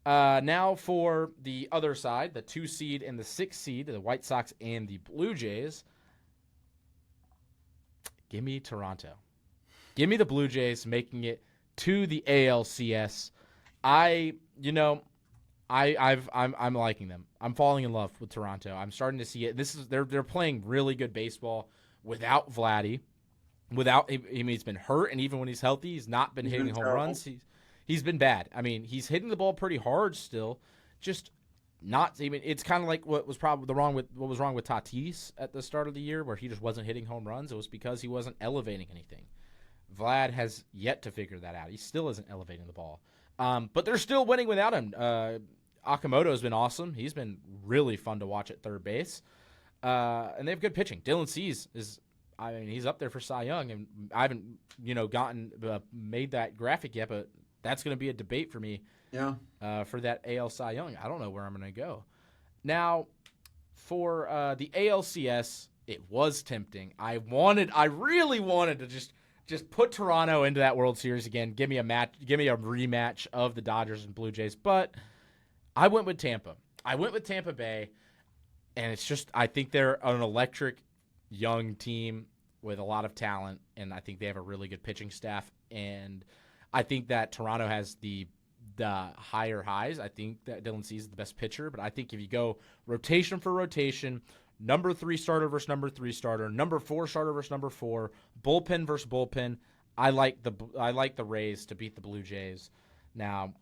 Now for the other side, the 2 seed and the 6 seed, the White Sox and the Blue Jays. Give me Toronto. Give me the Blue Jays making it to the ALCS. I'm liking them. I'm falling in love with Toronto. I'm starting to see it. They're playing really good baseball without Vladdy. He's been hurt, and even when he's healthy, he's not been hitting home runs. He's been bad. I mean, he's hitting the ball pretty hard still, just not. I mean, it's kind of like what was wrong with Tatis at the start of the year, where he just wasn't hitting home runs. It was because he wasn't elevating anything. Vlad has yet to figure that out. He still isn't elevating the ball, but they're still winning without him. Akamoto has been awesome. He's been really fun to watch at third base, and they have good pitching. Dylan Cease he's up there for Cy Young, and I haven't made that graphic yet, but that's going to be a debate for me. Yeah. For that AL Cy Young. I don't know where I'm going to go. Now, for the ALCS, it was tempting. I really wanted to just put Toronto into that World Series again. Give me a rematch of the Dodgers and Blue Jays. But I went with Tampa. I went with Tampa Bay, and it's just I think they're an electric young team with a lot of talent, and I think they have a really good pitching staff. And I think that Toronto has the higher highs. I think that Dylan Cease is the best pitcher, but I think if you go rotation for rotation, number 3 starter versus number 3 starter, number 4 starter versus number 4, bullpen versus bullpen, I like the Rays to beat the Blue Jays. Now,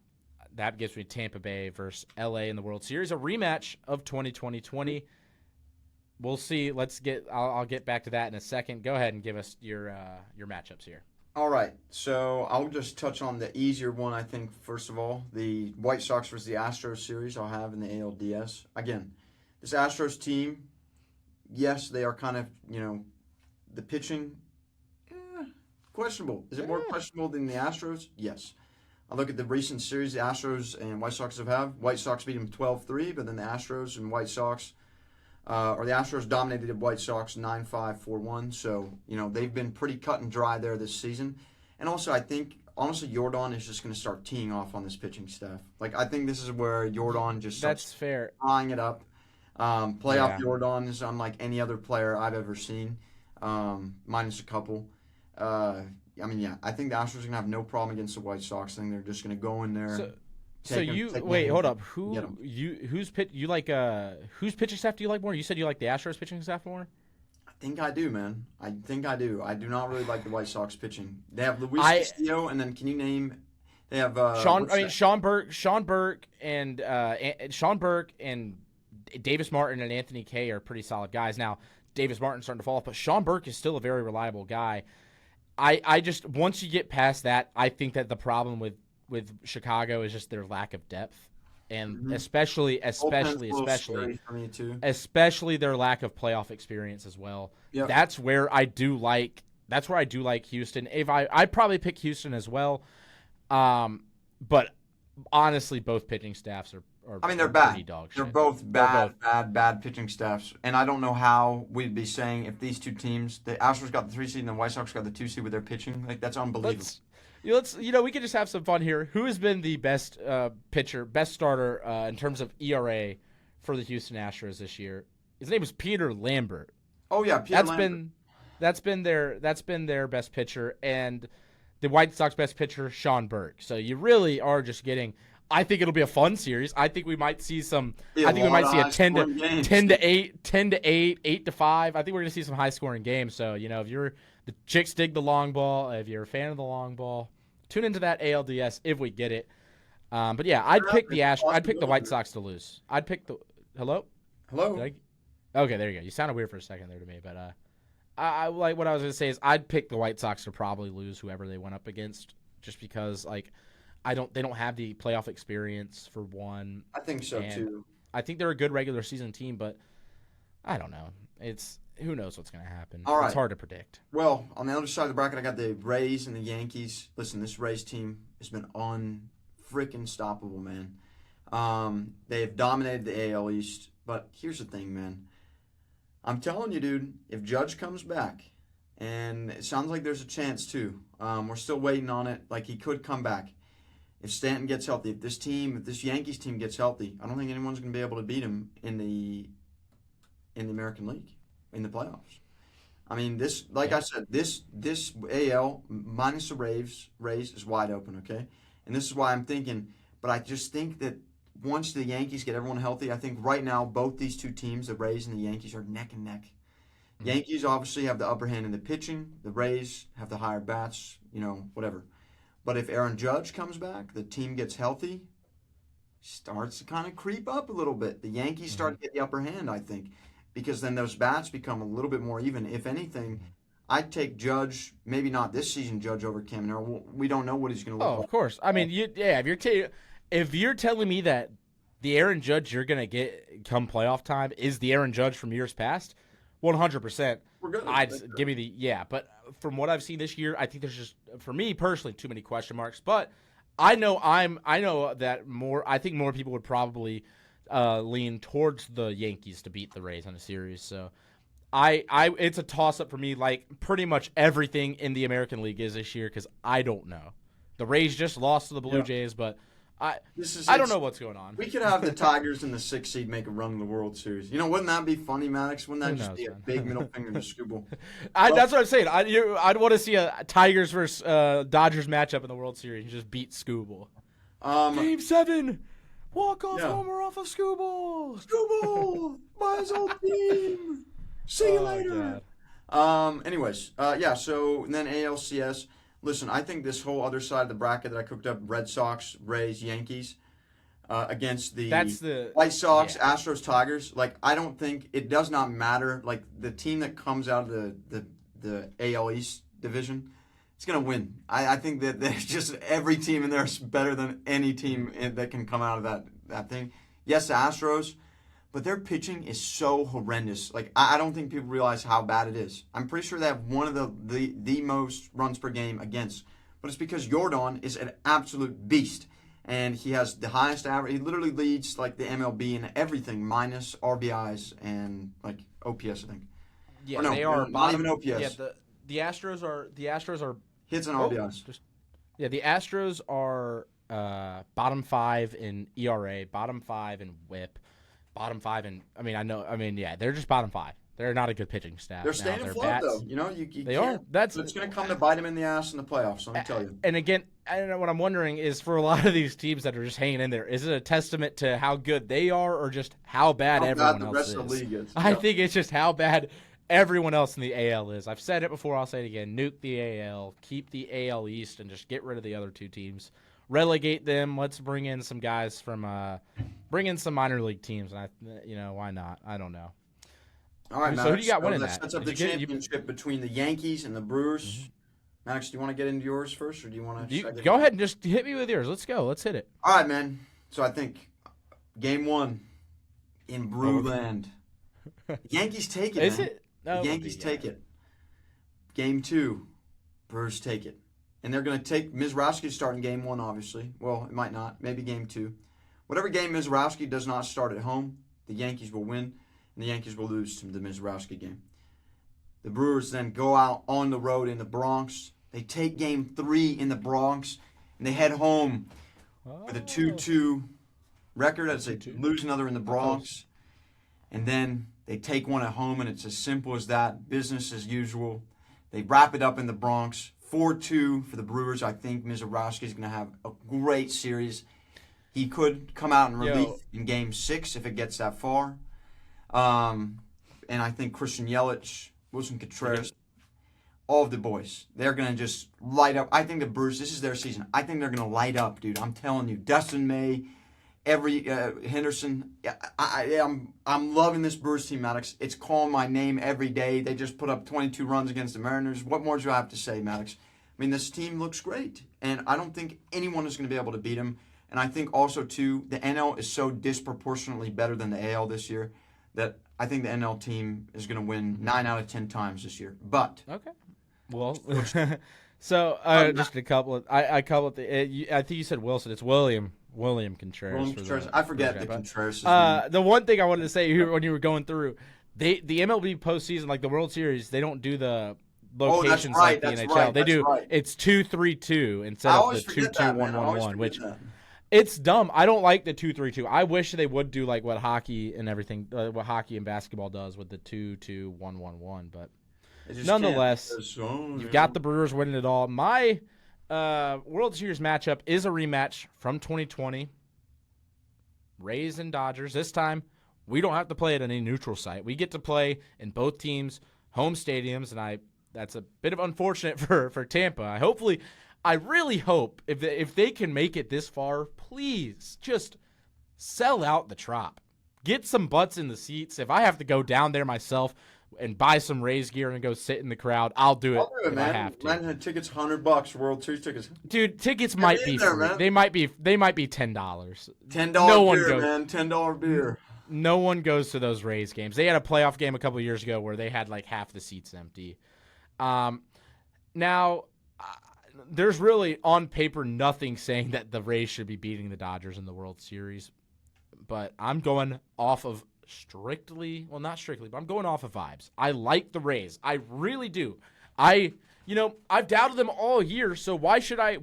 that gives me Tampa Bay versus LA in the World Series, a rematch of 2020. We'll see. I'll get back to that in a second. Go ahead and give us your matchups here. All right, so I'll just touch on the easier one, I think, first of all. The White Sox versus the Astros series I'll have in the ALDS. Again, this Astros team, yes, they are kind of, the pitching, questionable. Is it more questionable than the Astros? Yes. I look at the recent series the Astros and White Sox have had. White Sox beat them 12-3, but then the Astros and White Sox, the Astros dominated the White Sox 9-5, 4-1. So, they've been pretty cut and dry there this season. And also, I think, honestly, Jordan is just going to start teeing off on this pitching staff. I think this is where Jordan just starts tying it up. Playoff Jordan is unlike any other player I've ever seen, minus a couple. I think the Astros are going to have no problem against the White Sox. I think they're just going to go in there. Hold up. Whose pitching staff do you like more? You said you like the Astros pitching staff more? I think I do, man. I think I do. I do not really like the White Sox pitching. They have Luis Castillo, and then can you name? They have Sean Burke and Davis Martin and Anthony Kay are pretty solid guys. Now Davis Martin's starting to fall off, but Sean Burke is still a very reliable guy. I just once you get past that, I think that the problem with Chicago is just their lack of depth, and especially their lack of playoff experience as well. Yep. That's where I do like Houston. If I'd probably pick Houston as well, but honestly, both pitching staffs I mean, they're pretty bad. dog They're shit. both They're both. bad pitching staffs. And I don't know how we'd be saying if these two teams, the Astros got the 3 seed and the White Sox got the 2 seed with their pitching. Like, that's unbelievable. Let's we could just have some fun here. Who has been the best pitcher, best starter in terms of ERA for the Houston Astros this year? His name is Peter Lambert. Oh yeah, Peter Lambert. That's been their best pitcher, and the White Sox best pitcher, Sean Burke. So you really are just getting. I think it'll be a fun series. I think we might see some. I think we might see a 10 to 8, 8 to 5. I think we're gonna see some high scoring games. So if you're the chicks dig the long ball, if you're a fan of the long ball, tune into that ALDS if we get it. But yeah, I'd pick the White Sox to lose. I'd pick the hello. Okay, there you go. You sounded weird for a second there to me, but I like what I was gonna say is I'd pick the White Sox to probably lose whoever they went up against, just because they don't have the playoff experience for one. I think so too. I think they're a good regular season team, but I don't know. Who knows what's going to happen. All right. It's hard to predict. Well, on the other side of the bracket, I got the Rays and the Yankees. Listen, this Rays team has been unfreaking stoppable, man. They have dominated the AL East, but here's the thing, man. I'm telling you, dude, if Judge comes back, and it sounds like there's a chance too. We're still waiting on it. Like, he could come back. If Stanton gets healthy, if this Yankees team gets healthy, I don't think anyone's going to be able to beat him in the American League, in the playoffs. I mean, I said, this AL minus the Rays is wide open, okay? And this is why I'm thinking, but I just think that once the Yankees get everyone healthy, I think right now both these two teams, the Rays and the Yankees, are neck and neck. Mm-hmm. Yankees obviously have the upper hand in the pitching. The Rays have the higher bats, whatever. But if Aaron Judge comes back, the team gets healthy, starts to kind of creep up a little bit. The Yankees start to get the upper hand, I think, because then those bats become a little bit more even. If anything, I'd take Judge, maybe not this season, Judge over Caminero. We don't know what he's going to look like. Oh, of course. I mean, if you're telling me that the Aaron Judge you're going to get come playoff time is the Aaron Judge from years past, 100%. We're good. But from what I've seen this year, I think there's just, for me personally, too many question marks. But I know that I think more people would probably lean towards the Yankees to beat the Rays in a series. So it's a toss up for me, like pretty much everything in the American League is this year, because I don't know. The Rays just lost to the Blue Jays, but I don't know what's going on. We could have the Tigers in the 6th seed make a run in the World Series. Wouldn't that be funny, Maddox? Wouldn't that just be a big middle finger to Scooble? That's what I'm saying. I'd want to see a Tigers versus Dodgers matchup in the World Series and just beat Scooble. Game 7, walk-off homer off of Scooble. Scooble, my old team. See you later. Anyways, so then ALCS. Listen, I think this whole other side of the bracket that I cooked up, Red Sox, Rays, Yankees, against the White Sox, Astros, Tigers, I don't think, it does not matter. Like, the team that comes out of the AL East division, it's going to win. I think that there's just every team in there is better than any team that can come out of that thing. Yes, the Astros, but their pitching is so horrendous. Like, I don't think people realize how bad it is. I'm pretty sure they have one of the most runs per game against. But it's because Jordan is an absolute beast. And he has the highest average. He literally leads, the MLB in everything, minus RBIs and, OPS, I think. Yeah, they are. Not even OPS. Yeah, the Astros are hits and RBIs. The Astros are bottom 5 in ERA, bottom 5 in WHIP. Bottom 5, and they're just bottom 5. They're not a good pitching staff. They're staying afloat, though. They are. It's going to come to bite them in the ass in the playoffs. Let me tell you. And again, I don't know. What I'm wondering is, for a lot of these teams that are just hanging in there, is it a testament to how good they are, or just how bad everyone else is? Of the league is. I think it's just how bad everyone else in the AL is. I've said it before. I'll say it again. Nuke the AL. Keep the AL East, and just get rid of the other two teams. Relegate them. Let's bring in some guys from bring in some minor league teams. And why not? I don't know. All right, so who do you got winning that? Sets up the championship between the Yankees and the Brewers. Mm-hmm. Max, do you want to get into yours first, or do you want to? Go ahead and just hit me with yours. Let's go. Let's hit it. All right, man. So I think Game 1 in Brewland. Yankees take it. Is man. it? No, the Yankees take it. Game 2, Brewers take it. And they're going to take Mizrachi's starting Game 1, obviously. Well, it might not. Maybe Game 2. Whatever game Mizorowski does not start at home, the Yankees will win, and the Yankees will lose to the Mizorowski game. The Brewers then go out on the road in the Bronx. They take Game 3 in the Bronx, and they head home with a 2-2 record as they lose another in the Bronx. And then they take one at home, and it's as simple as that. Business as usual. They wrap it up in the Bronx. 4-2 for the Brewers. I think Mizorowski is going to have a great series. He could come out in relief in Game 6 if it gets that far. And I think Christian Yelich, Wilson Contreras, all of the boys, they're going to just light up. I think the Brewers, this is their season. I think they're going to light up, dude. I'm telling you. Dustin May, Henderson. I'm loving this Brewers team, Maddox. It's calling my name every day. They just put up 22 runs against the Mariners. What more do I have to say, Maddox? I mean, this team looks great, and I don't think anyone is going to be able to beat them. And I think also, too, the NL is so disproportionately better than the AL this year that I think the NL team is going to win 9 out of 10 times this year. But okay, well, so just a couple of I think you said Wilson. It's William Contreras. I forget the Contreras. The one thing I wanted to say when you were going through the MLB postseason, like the World Series, they don't do the locations like the NHL. Right, they do. Right. It's 2-3-2 instead of the 2-2-1-1-1, which. That. It's dumb. I don't like the 2-3-2. I wish they would do like what hockey and everything, what hockey and basketball does with the 2-2-1-1-1. But nonetheless, you've got the Brewers winning it all. My World Series matchup is a rematch from 2020. Rays and Dodgers. This time, we don't have to play at any neutral site. We get to play in both teams' home stadiums, and that's a bit of unfortunate for Tampa. I really hope if they can make it this far, please just sell out the Trop. Get some butts in the seats. If I have to go down there myself and buy some Rays gear and go sit in the crowd, I'll do it. Man. I have to. Man, tickets $100. World Series tickets. Dude, tickets might be free. Man. They might be $10. $10 no beer, man. $10 beer. No one goes to those Rays games. They had a playoff game a couple years ago where they had like half the seats empty. Now. There's really, on paper, nothing saying that the Rays should be beating the Dodgers in the World Series. But I'm going off of not strictly, but I'm going off of vibes. I like the Rays. I really do. I've doubted them all year, so why should I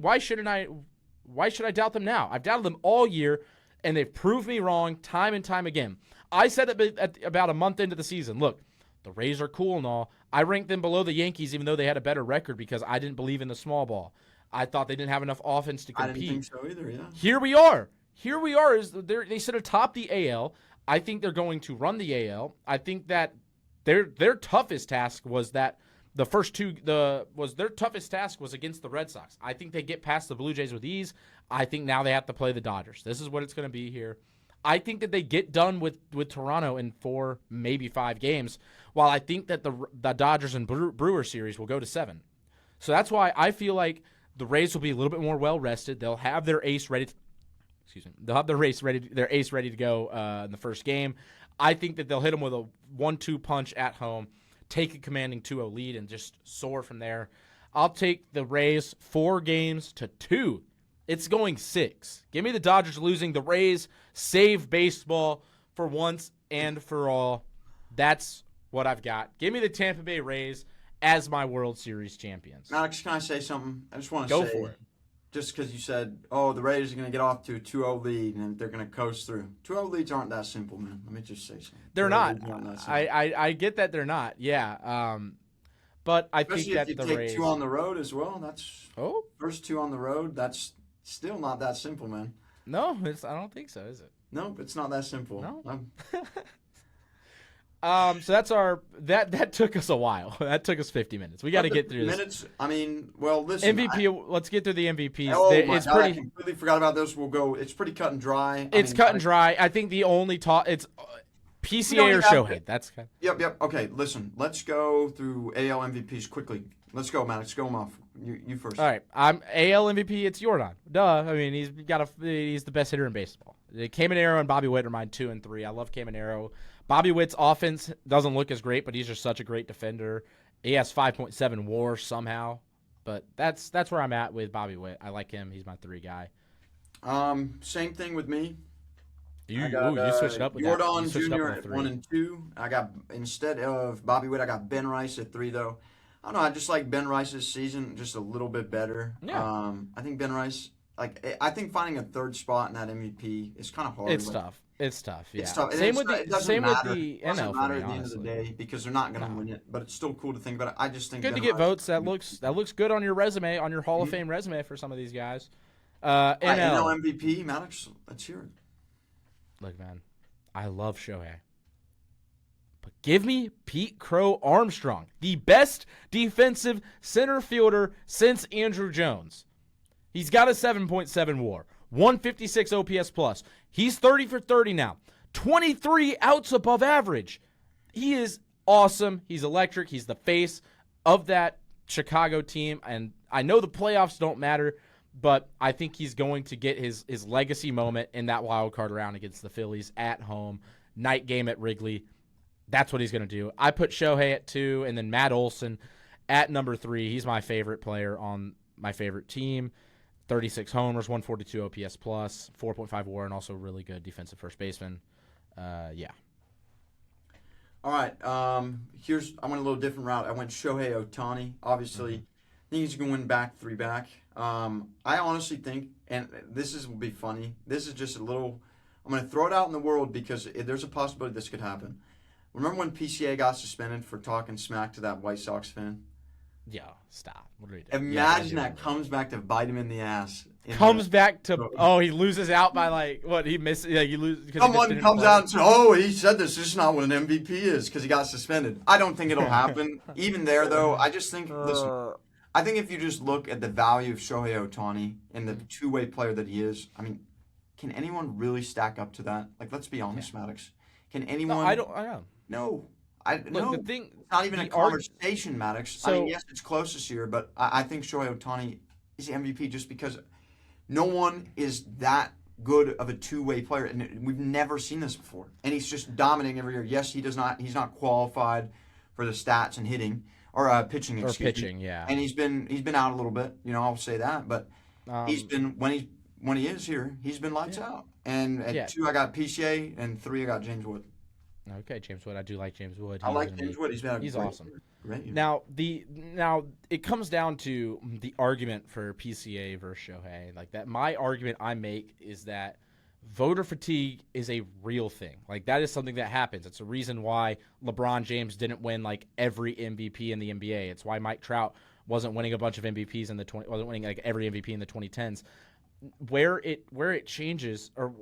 doubt them now? I've doubted them all year, and they've proved me wrong time and time again. I said at about a month into the season, look, the Rays are cool and all. I ranked them below the Yankees even though they had a better record because I didn't believe in the small ball. I thought they didn't have enough offense to compete. I didn't think so either, yeah. Here we are. They sit atop the AL. I think they're going to run the AL. I think that their toughest task was that their toughest task was against the Red Sox. I think they get past the Blue Jays with ease. I think now they have to play the Dodgers. This is what it's going to be here. I think that they get done with Toronto in 4, maybe 5 games, while I think that the Dodgers and Brewers series will go to 7. So that's why I feel like the Rays will be a little bit more well-rested. They'll have their ace ready. They'll have their ace ready to go in the first game. I think that they'll hit them with a 1-2 punch at home, take a commanding 2-0 lead, and just soar from there. I'll take the Rays 4-2. It's going 6. Give me the Dodgers losing. The Rays save baseball for once and for all. That's what I've got. Give me the Tampa Bay Rays as my World Series champions. Alex, can I say something? I just want to Go for it. Just because you said, the Rays are going to get off to a 2-0 lead and they're going to coast through. 2-0 leads aren't that simple, man. Let me just say something. They're not. I get that they're not. Yeah. But I Especially think that if the you Rays. take 2 on the road as well. That's first 2 on the road. That's still not that simple, man. No, I don't think so, is it? No, it's not that simple. No. So that's that took us a while. That took us 50 minutes. We got to get through this. Minutes. I mean, well, listen. MVP. Let's get through the MVPs. It's pretty. I completely forgot about this. We'll go. It's pretty cut and dry. Cut and dry. I think the only it's PCA or Shohei. That's kind of... Yep. Okay, listen. Let's go through AL MVPs quickly. Let's go, Matt. Let's go them off. You first. All right. I'm AL MVP. It's Jordan. Duh. I mean, he's the best hitter in baseball. Caminero and Bobby Witt are mine 2 and 3. I love Caminero. Bobby Witt's offense doesn't look as great, but he's just such a great defender. He has 5.7 WAR somehow, but that's where I'm at with Bobby Witt. I like him. He's my 3 guy. Same thing with me. I got You switched it up with that. You Jordan switched it up Jr. with a at 3. 1 and 2. I got instead of Bobby Witt, I got Ben Rice at 3 though. I don't know. I just like Ben Rice's season just a little bit better. Yeah. I think Ben Rice, I think finding a third spot in that MVP is kind of hard. It's tough. It's tough. Yeah. It's tough. And Same it's with not- the it doesn't same matter. with the It doesn't NL for matter me, at the end of the honestly. day because they're not going to No. win it. But it's still cool to think about it. I just think Good to Ben get Rice- votes. That looks good on your resume, on your Hall of Fame resume for some of these guys. All right, NL. NL MVP, Maddox. Let's hear it. Look, man, I love Shohei. But give me Pete Crow Armstrong, the best defensive center fielder since Andrew Jones. He's got a 7.7 WAR, 156 OPS plus. He's 30 for 30 now, 23 outs above average. He is awesome. He's electric. He's the face of that Chicago team, and I know the playoffs don't matter, but I think he's going to get his legacy moment in that wild card round against the Phillies at home, night game at Wrigley. That's what he's going to do. I put Shohei at 2, and then Matt Olson at number 3. He's my favorite player on my favorite team. 36 homers, 142 OPS plus, 4.5 WAR, and also really good defensive first baseman. Yeah. All right. I went a little different route. I went Shohei Ohtani. Obviously, I think he's going to win back-to-back. I honestly think, and will be funny. This is just a little. I'm going to throw it out in the world because there's a possibility this could happen. Remember when PCA got suspended for talking smack to that White Sox fan? Yeah, stop. What are you doing? Imagine that comes back to bite him in the ass. Comes back to he loses out by like what he misses. Yeah, you lose. Someone comes out and says, he said this. This is not what an MVP is because he got suspended. I don't think it'll happen. Even there, though, I just think. Listen, I think if you just look at the value of Shohei Ohtani and the two-way player that he is, I mean, can anyone really stack up to that? Like, let's be honest, Maddox. Can anyone? No, I don't. I know. No. The thing, it's not even a conversation, Maddox. I mean, yes, it's close this year, but I think Shohei Ohtani is the MVP just because no one is that good of a two-way player, and we've never seen this before. And he's just dominating every year. Yes, he's not qualified for the stats and hitting or pitching. Or pitching, yeah. And he's been out a little bit. I'll say that, but he's been when he is here, he's been lights out. And at 2, I got PCA, and 3, I got James Wood. Okay, James Wood. I do like James Wood. I like James Wood. He's awesome. Now it comes down to the argument for PCA versus Shohei. Like that, my argument I make is that voter fatigue is a real thing. Like that is something that happens. It's a reason why LeBron James didn't win like every MVP in the NBA. It's why Mike Trout wasn't winning a bunch of MVPs wasn't winning like every MVP in the 2010s. Where it changes, or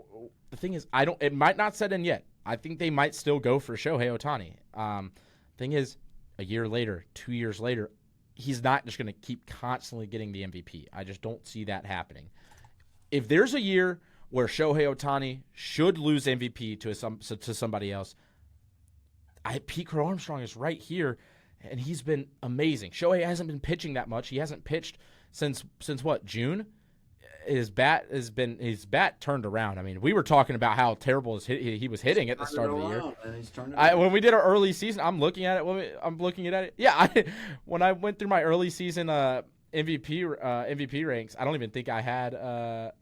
the thing is, it might not set in yet. I think they might still go for Shohei Ohtani. Thing is, a year later, 2 years later, he's not just going to keep constantly getting the MVP. I just don't see that happening. If there's a year where Shohei Ohtani should lose MVP to somebody else, Pete Crow Armstrong is right here, and he's been amazing. Shohei hasn't been pitching that much. He hasn't pitched since what, June? His bat turned around. I mean, we were talking about how terrible he was hitting at the start of the year. When we did our early season, I'm looking at it. Yeah, when I went through my early season MVP ranks, I don't even think I had. I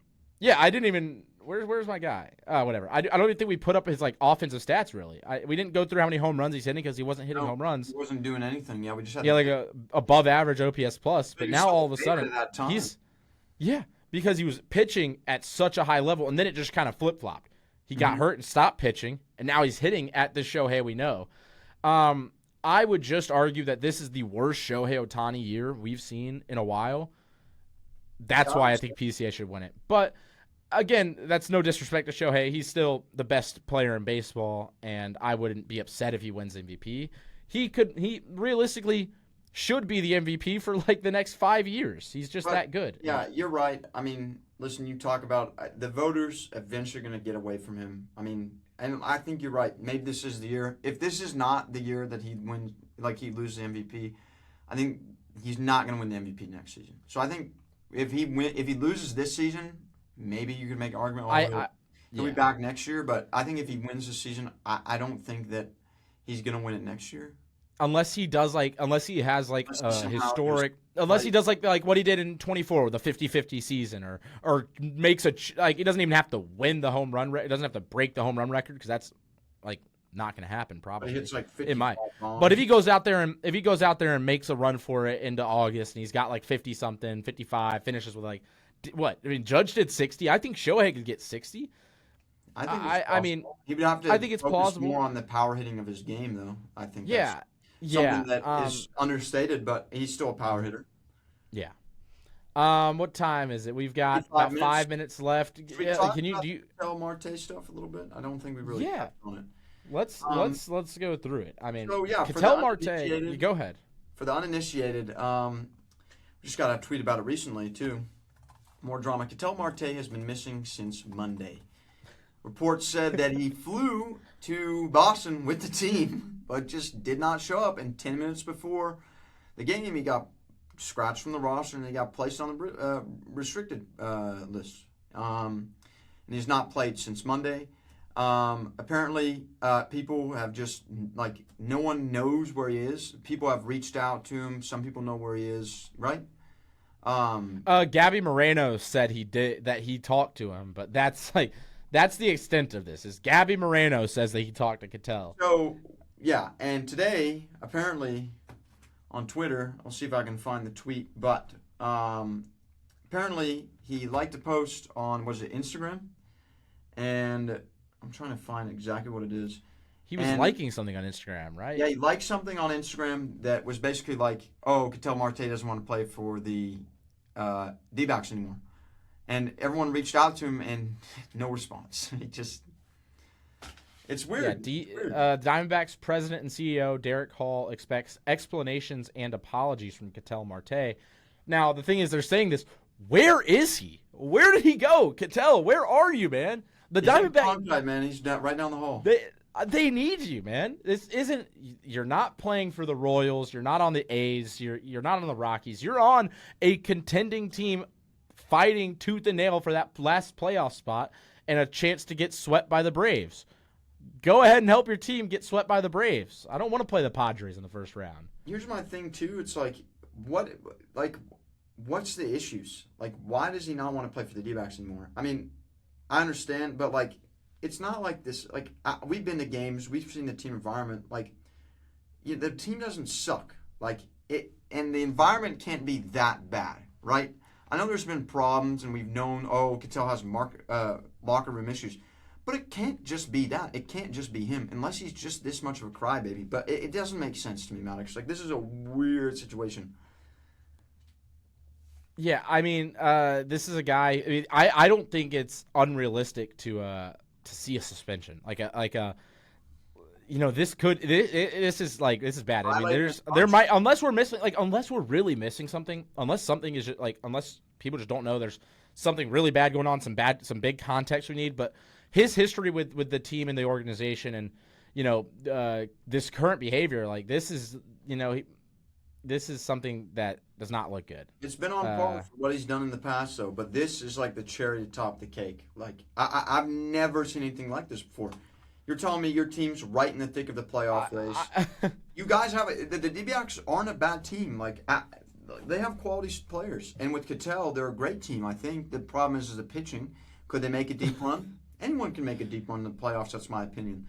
didn't even. Where's my guy? Whatever. I don't even think we put up his like offensive stats really. We didn't go through how many home runs he's hitting because he wasn't hitting home runs. He wasn't doing anything. Yeah, we just had like a above average OPS plus. But now all of a sudden because he was pitching at such a high level, and then it just kind of flip-flopped. He got hurt and stopped pitching, and now he's hitting at the Shohei we know. I would just argue that this is the worst Shohei Ohtani year we've seen in a while. That's why I think PCA should win it. But, again, that's no disrespect to Shohei. He's still the best player in baseball, and I wouldn't be upset if he wins MVP. He realistically should be the MVP for like the next 5 years. He's just that good. Yeah, you're right. I mean, listen, you talk about the voters eventually going to get away from him. I mean, and I think you're right. Maybe this is the year. If this is not the year that he wins, like he loses the MVP, I think he's not going to win the MVP next season. So I think if he loses this season, maybe you could make an argument. He'll be back next year. But I think if he wins this season, I don't think that he's going to win it next year. unless he has like Unless he historic, unless like- he does like what he did in 24 with the 50-50 season, or makes like he doesn't even have to win the home run. It doesn't have to break the home run record because that's like not going to happen But probably. he hits like 50 It might. bombs. But if he goes out there and makes a run for it into August, and he's got like 50 something, 55, finishes with like what? I mean, Judge did 60. I think Shohei could get 60. I think I mean, he would have to I think it's focus plausible. more on the power hitting of his game, though. I think Yeah, that's yeah. something that is understated, but he's still a power hitter. Yeah. What time is it? We've got 55 about 5 minutes left. Should we Yeah, talk can about you Ketel Marte stuff a little bit? I don't think we really Yeah. touched on it. let's go through it. I mean, So yeah, for Ketel the Marte, uninitiated- you go ahead. For the uninitiated, we just got a tweet about it recently too. More drama. Ketel Marte has been missing since Monday. Reports said that he flew to Boston with the team, but just did not show up. And 10 minutes before the game, he got scratched from the roster and he got placed on the restricted list. And he's not played since Monday. Apparently, people have just like no one knows where he is. People have reached out to him. Some people know where he is, right? Gabby Moreno said he talked to him, but that's the extent of this. Is Gabby Moreno says that he talked to Ketel. So yeah, and today apparently on Twitter, I'll see if I can find the tweet, but apparently he liked a post on Instagram, and I'm trying to find exactly what it is. He was liking something on Instagram, right? Yeah, he liked something on Instagram that was basically like, "Oh, Ketel Marte doesn't want to play for the D-backs anymore," and everyone reached out to him and no response. It's weird. Yeah, Diamondbacks president and CEO Derek Hall expects explanations and apologies from Ketel Marte. Now, the thing is, they're saying this. Where is he? Where did he go? Ketel, where are you, man? He's Diamondbacks, man. He's right down the hall. They need you, man. This isn't. You're not playing for the Royals. You're not on the A's. You're not on the Rockies. You're on a contending team, fighting tooth and nail for that last playoff spot and a chance to get swept by the Braves. Go ahead and help your team get swept by the Braves. I don't want to play the Padres in the first round. Here's my thing too. It's like, what's the issues? Like, why does he not want to play for the D-backs anymore? I mean, I understand, but like, it's not like this. Like, we've been to games, we've seen the team environment. Like, the team doesn't suck. Like it, and the environment can't be that bad, right? I know there's been problems, and we've known, Ketel has locker room issues. But it can't just be that. It can't just be him, unless he's just this much of a crybaby. But it doesn't make sense to me, Maddox. Like, this is a weird situation. Yeah, I mean, this is a guy. I mean, I don't think it's unrealistic to see a suspension. This is bad. I mean, there might, unless we're really missing something, unless something is just, unless people just don't know there's something really bad going on, some big context we need, but. His history with the team and the organization, and this current behavior, this is something that does not look good. It's been on par for what he's done in the past, though. But this is like the cherry to top the cake. Like I've never seen anything like this before. You're telling me your team's right in the thick of the playoff race. You guys have the D-backs aren't a bad team. Like they have quality players, and with Ketel, they're a great team. I think the problem is the pitching. Could they make a deep run? Anyone can make a deep run in the playoffs. That's my opinion.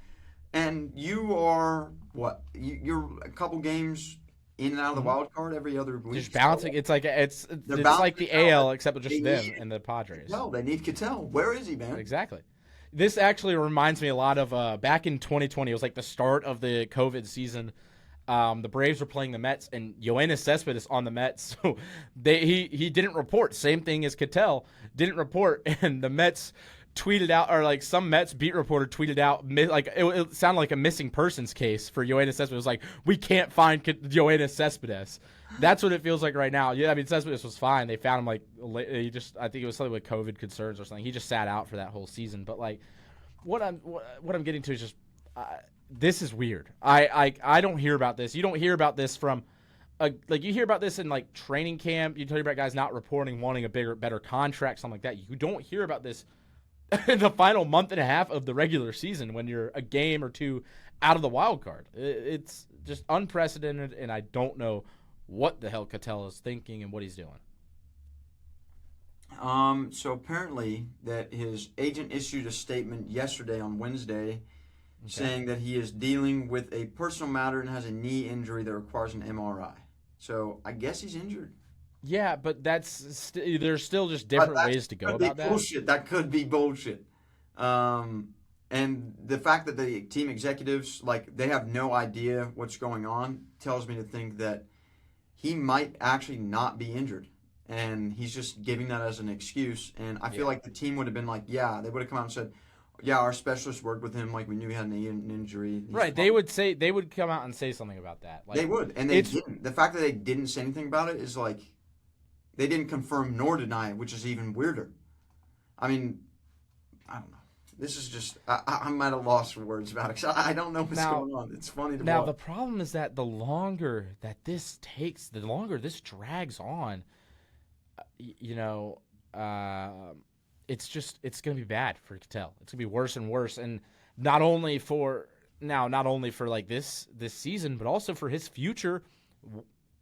And you are what? You're a couple games in and out of the wild card every other week. Just balancing. It's like the AL, except with just them and the Padres. No, they need Ketel. Where is he, man? Exactly. This actually reminds me a lot of back in 2020. It was like the start of the COVID season. The Braves were playing the Mets, and Yoenis Cespedes on the Mets. So he didn't report. Same thing as Ketel didn't report, and the Mets tweeted out, or some Mets beat reporter tweeted out, it sounded like a missing persons case for Yoenis Cespedes. It was like, we can't find Yoenis Cespedes. That's what it feels like right now. Yeah, I mean, Cespedes was fine. They found him I think it was something with COVID concerns or something. He just sat out for that whole season. But what I'm getting to is just this is weird. I don't hear about this. You don't hear about this from. You hear about this in training camp. You hear about guys not reporting, wanting a better contract, something like that. You don't hear about this in the final month and a half of the regular season when you're a game or two out of the wild card. It's just unprecedented, and I don't know what the hell Ketel is thinking and what he's doing. So apparently that his agent issued a statement yesterday on Wednesday saying that he is dealing with a personal matter and has a knee injury that requires an MRI. So I guess he's injured. Yeah, but there's still just different ways to go about that. Bullshit. That could be bullshit. And the fact that the team executives, like, they have no idea what's going on tells me to think that he might actually not be injured. And he's just giving that as an excuse. And I feel like the team would have been like, yeah, they would have come out and said, yeah, our specialist worked with him. Like, we knew he had an injury. Right. They would come out and say something about that. Like, they would. And they didn't. The fact that they didn't say anything about it is like, they didn't confirm nor deny it, which is even weirder. I mean, I don't know. This is just, I'm at a loss for words about it. I don't know what's going on. It's funny to watch. Now, the problem is that the longer that this takes, the longer this drags on, it's going to be bad for Ketel. It's going to be worse and worse. And not only for like this season, but also for his future.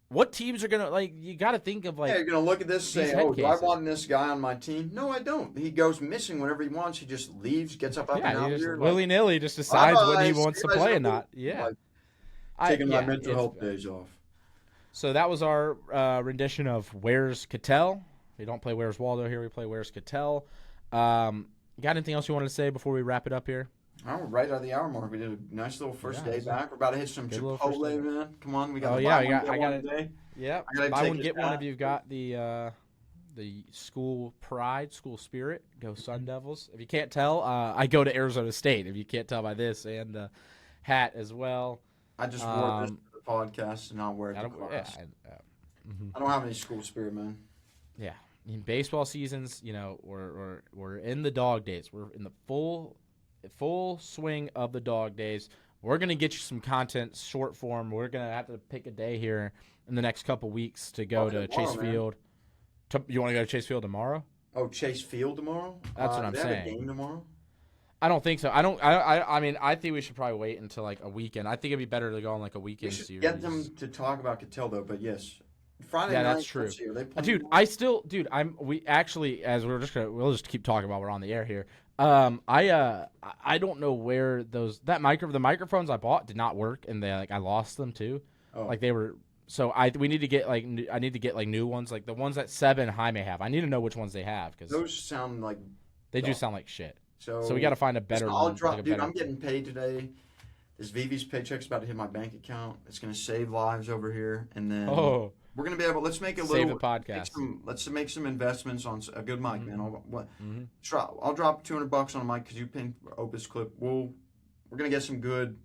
What teams are going to, like, you got to think of, like. Yeah, you're going to look at this and say, oh, do I want this guy on my team? No, I don't. He goes missing whenever he wants. He just leaves, gets up and out here. Willy-nilly just decides when he wants to play and not. Yeah. Taking my mental health days off. So that was our rendition of Where's Ketel. We don't play Where's Waldo here. We play Where's Ketel. Got anything else you wanted to say before we wrap it up here? Oh, we're right at the hour mark. We did a nice little first day back. We're about to hit some Chipotle, man. Come on, we got to buy one today. Yeah, buy one, get one if you've got the school pride, school spirit. Go Sun Devils. If you can't tell, I go to Arizona State. If you can't tell by this and hat as well. I just wore this for the podcast and not wear it to class. I don't have any school spirit, man. Yeah, in baseball seasons, we're in the dog days. We're in the full swing of the dog days. We're going to get you some content short form. We're going to have to pick a day here in the next couple weeks to go to Chase Field. You want to go to Chase Field tomorrow? Oh, Chase Field tomorrow? That's what I'm saying. They have a game tomorrow? I don't think so. I mean, I think we should probably wait until like a weekend. I think it'd be better to go on like a weekend series. Get them to talk about Ketel though, but yes. Friday night, that's true. We actually, as we'll just keep talking while we're on the air here. I don't know where the microphones I bought did not work, and I lost them too. Oh. Like they were. So we need to get I need to get like new ones, like the ones that Seb and Jaime have. I need to know which ones they have because those sound like they do sound like shit. So we got to find a better one. I'm getting paid today. This VV's paycheck's about to hit my bank account. It's going to save lives over here, and then we're going to be able. Let's make a save the podcast. Let's make some investments on a good mic, man. I'll drop $200 on a mic because you pinned Opus clip. We're going to get some good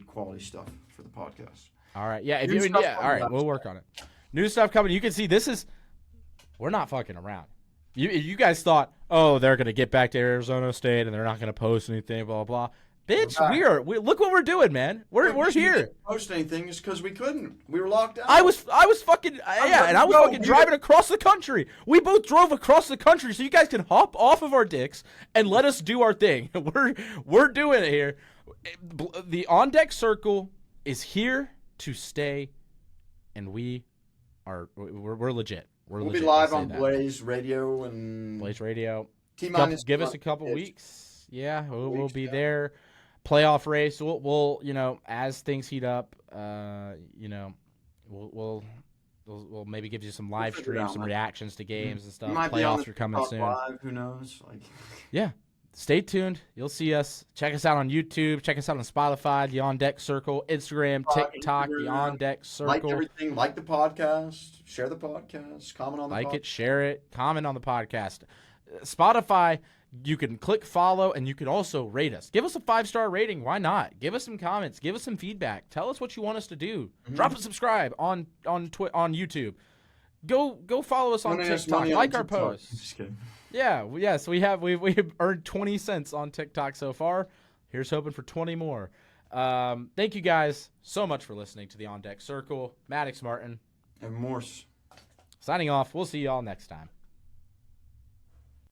quality stuff for the podcast. All right, all right, we'll work on it. New stuff coming. You can see we're not fucking around. You guys thought, they're going to get back to Arizona State and they're not going to post anything, blah, blah, blah. Bitch, look what we're doing, man. We're here. Didn't post anything is because we couldn't. We were locked out. I was fucking driving across the country. We both drove across the country so you guys can hop off of our dicks and let us do our thing. We're doing it here. The On Deck Circle is here to stay, and we're legit. We'll be live on Blaze Radio and Blaze Radio. T-minus give us a couple weeks. Yeah, we'll be there. Playoff race. We'll as things heat up, we'll maybe give you some live streams, some reactions to games and stuff. Playoffs are coming soon. Live, who knows? Yeah. Stay tuned. You'll see us. Check us out on YouTube. Check us out on Spotify, the On Deck Circle, Instagram, TikTok, the On Deck Circle. Like everything. Like the podcast. Share the podcast. Comment on the podcast. Like it, share it, comment on the podcast. Spotify, you can click follow, and you can also rate us. Give us a 5-star rating. Why not? Give us some comments. Give us some feedback. Tell us what you want us to do. Mm-hmm. Drop a subscribe on YouTube. Go follow us on TikTok. Like our posts. Just kidding. Yeah, yes, we've earned 20 cents on TikTok so far. Here's hoping for 20 more. Thank you guys so much for listening to the On Deck Circle. Maddox Martin and Morse signing off. We'll see y'all next time.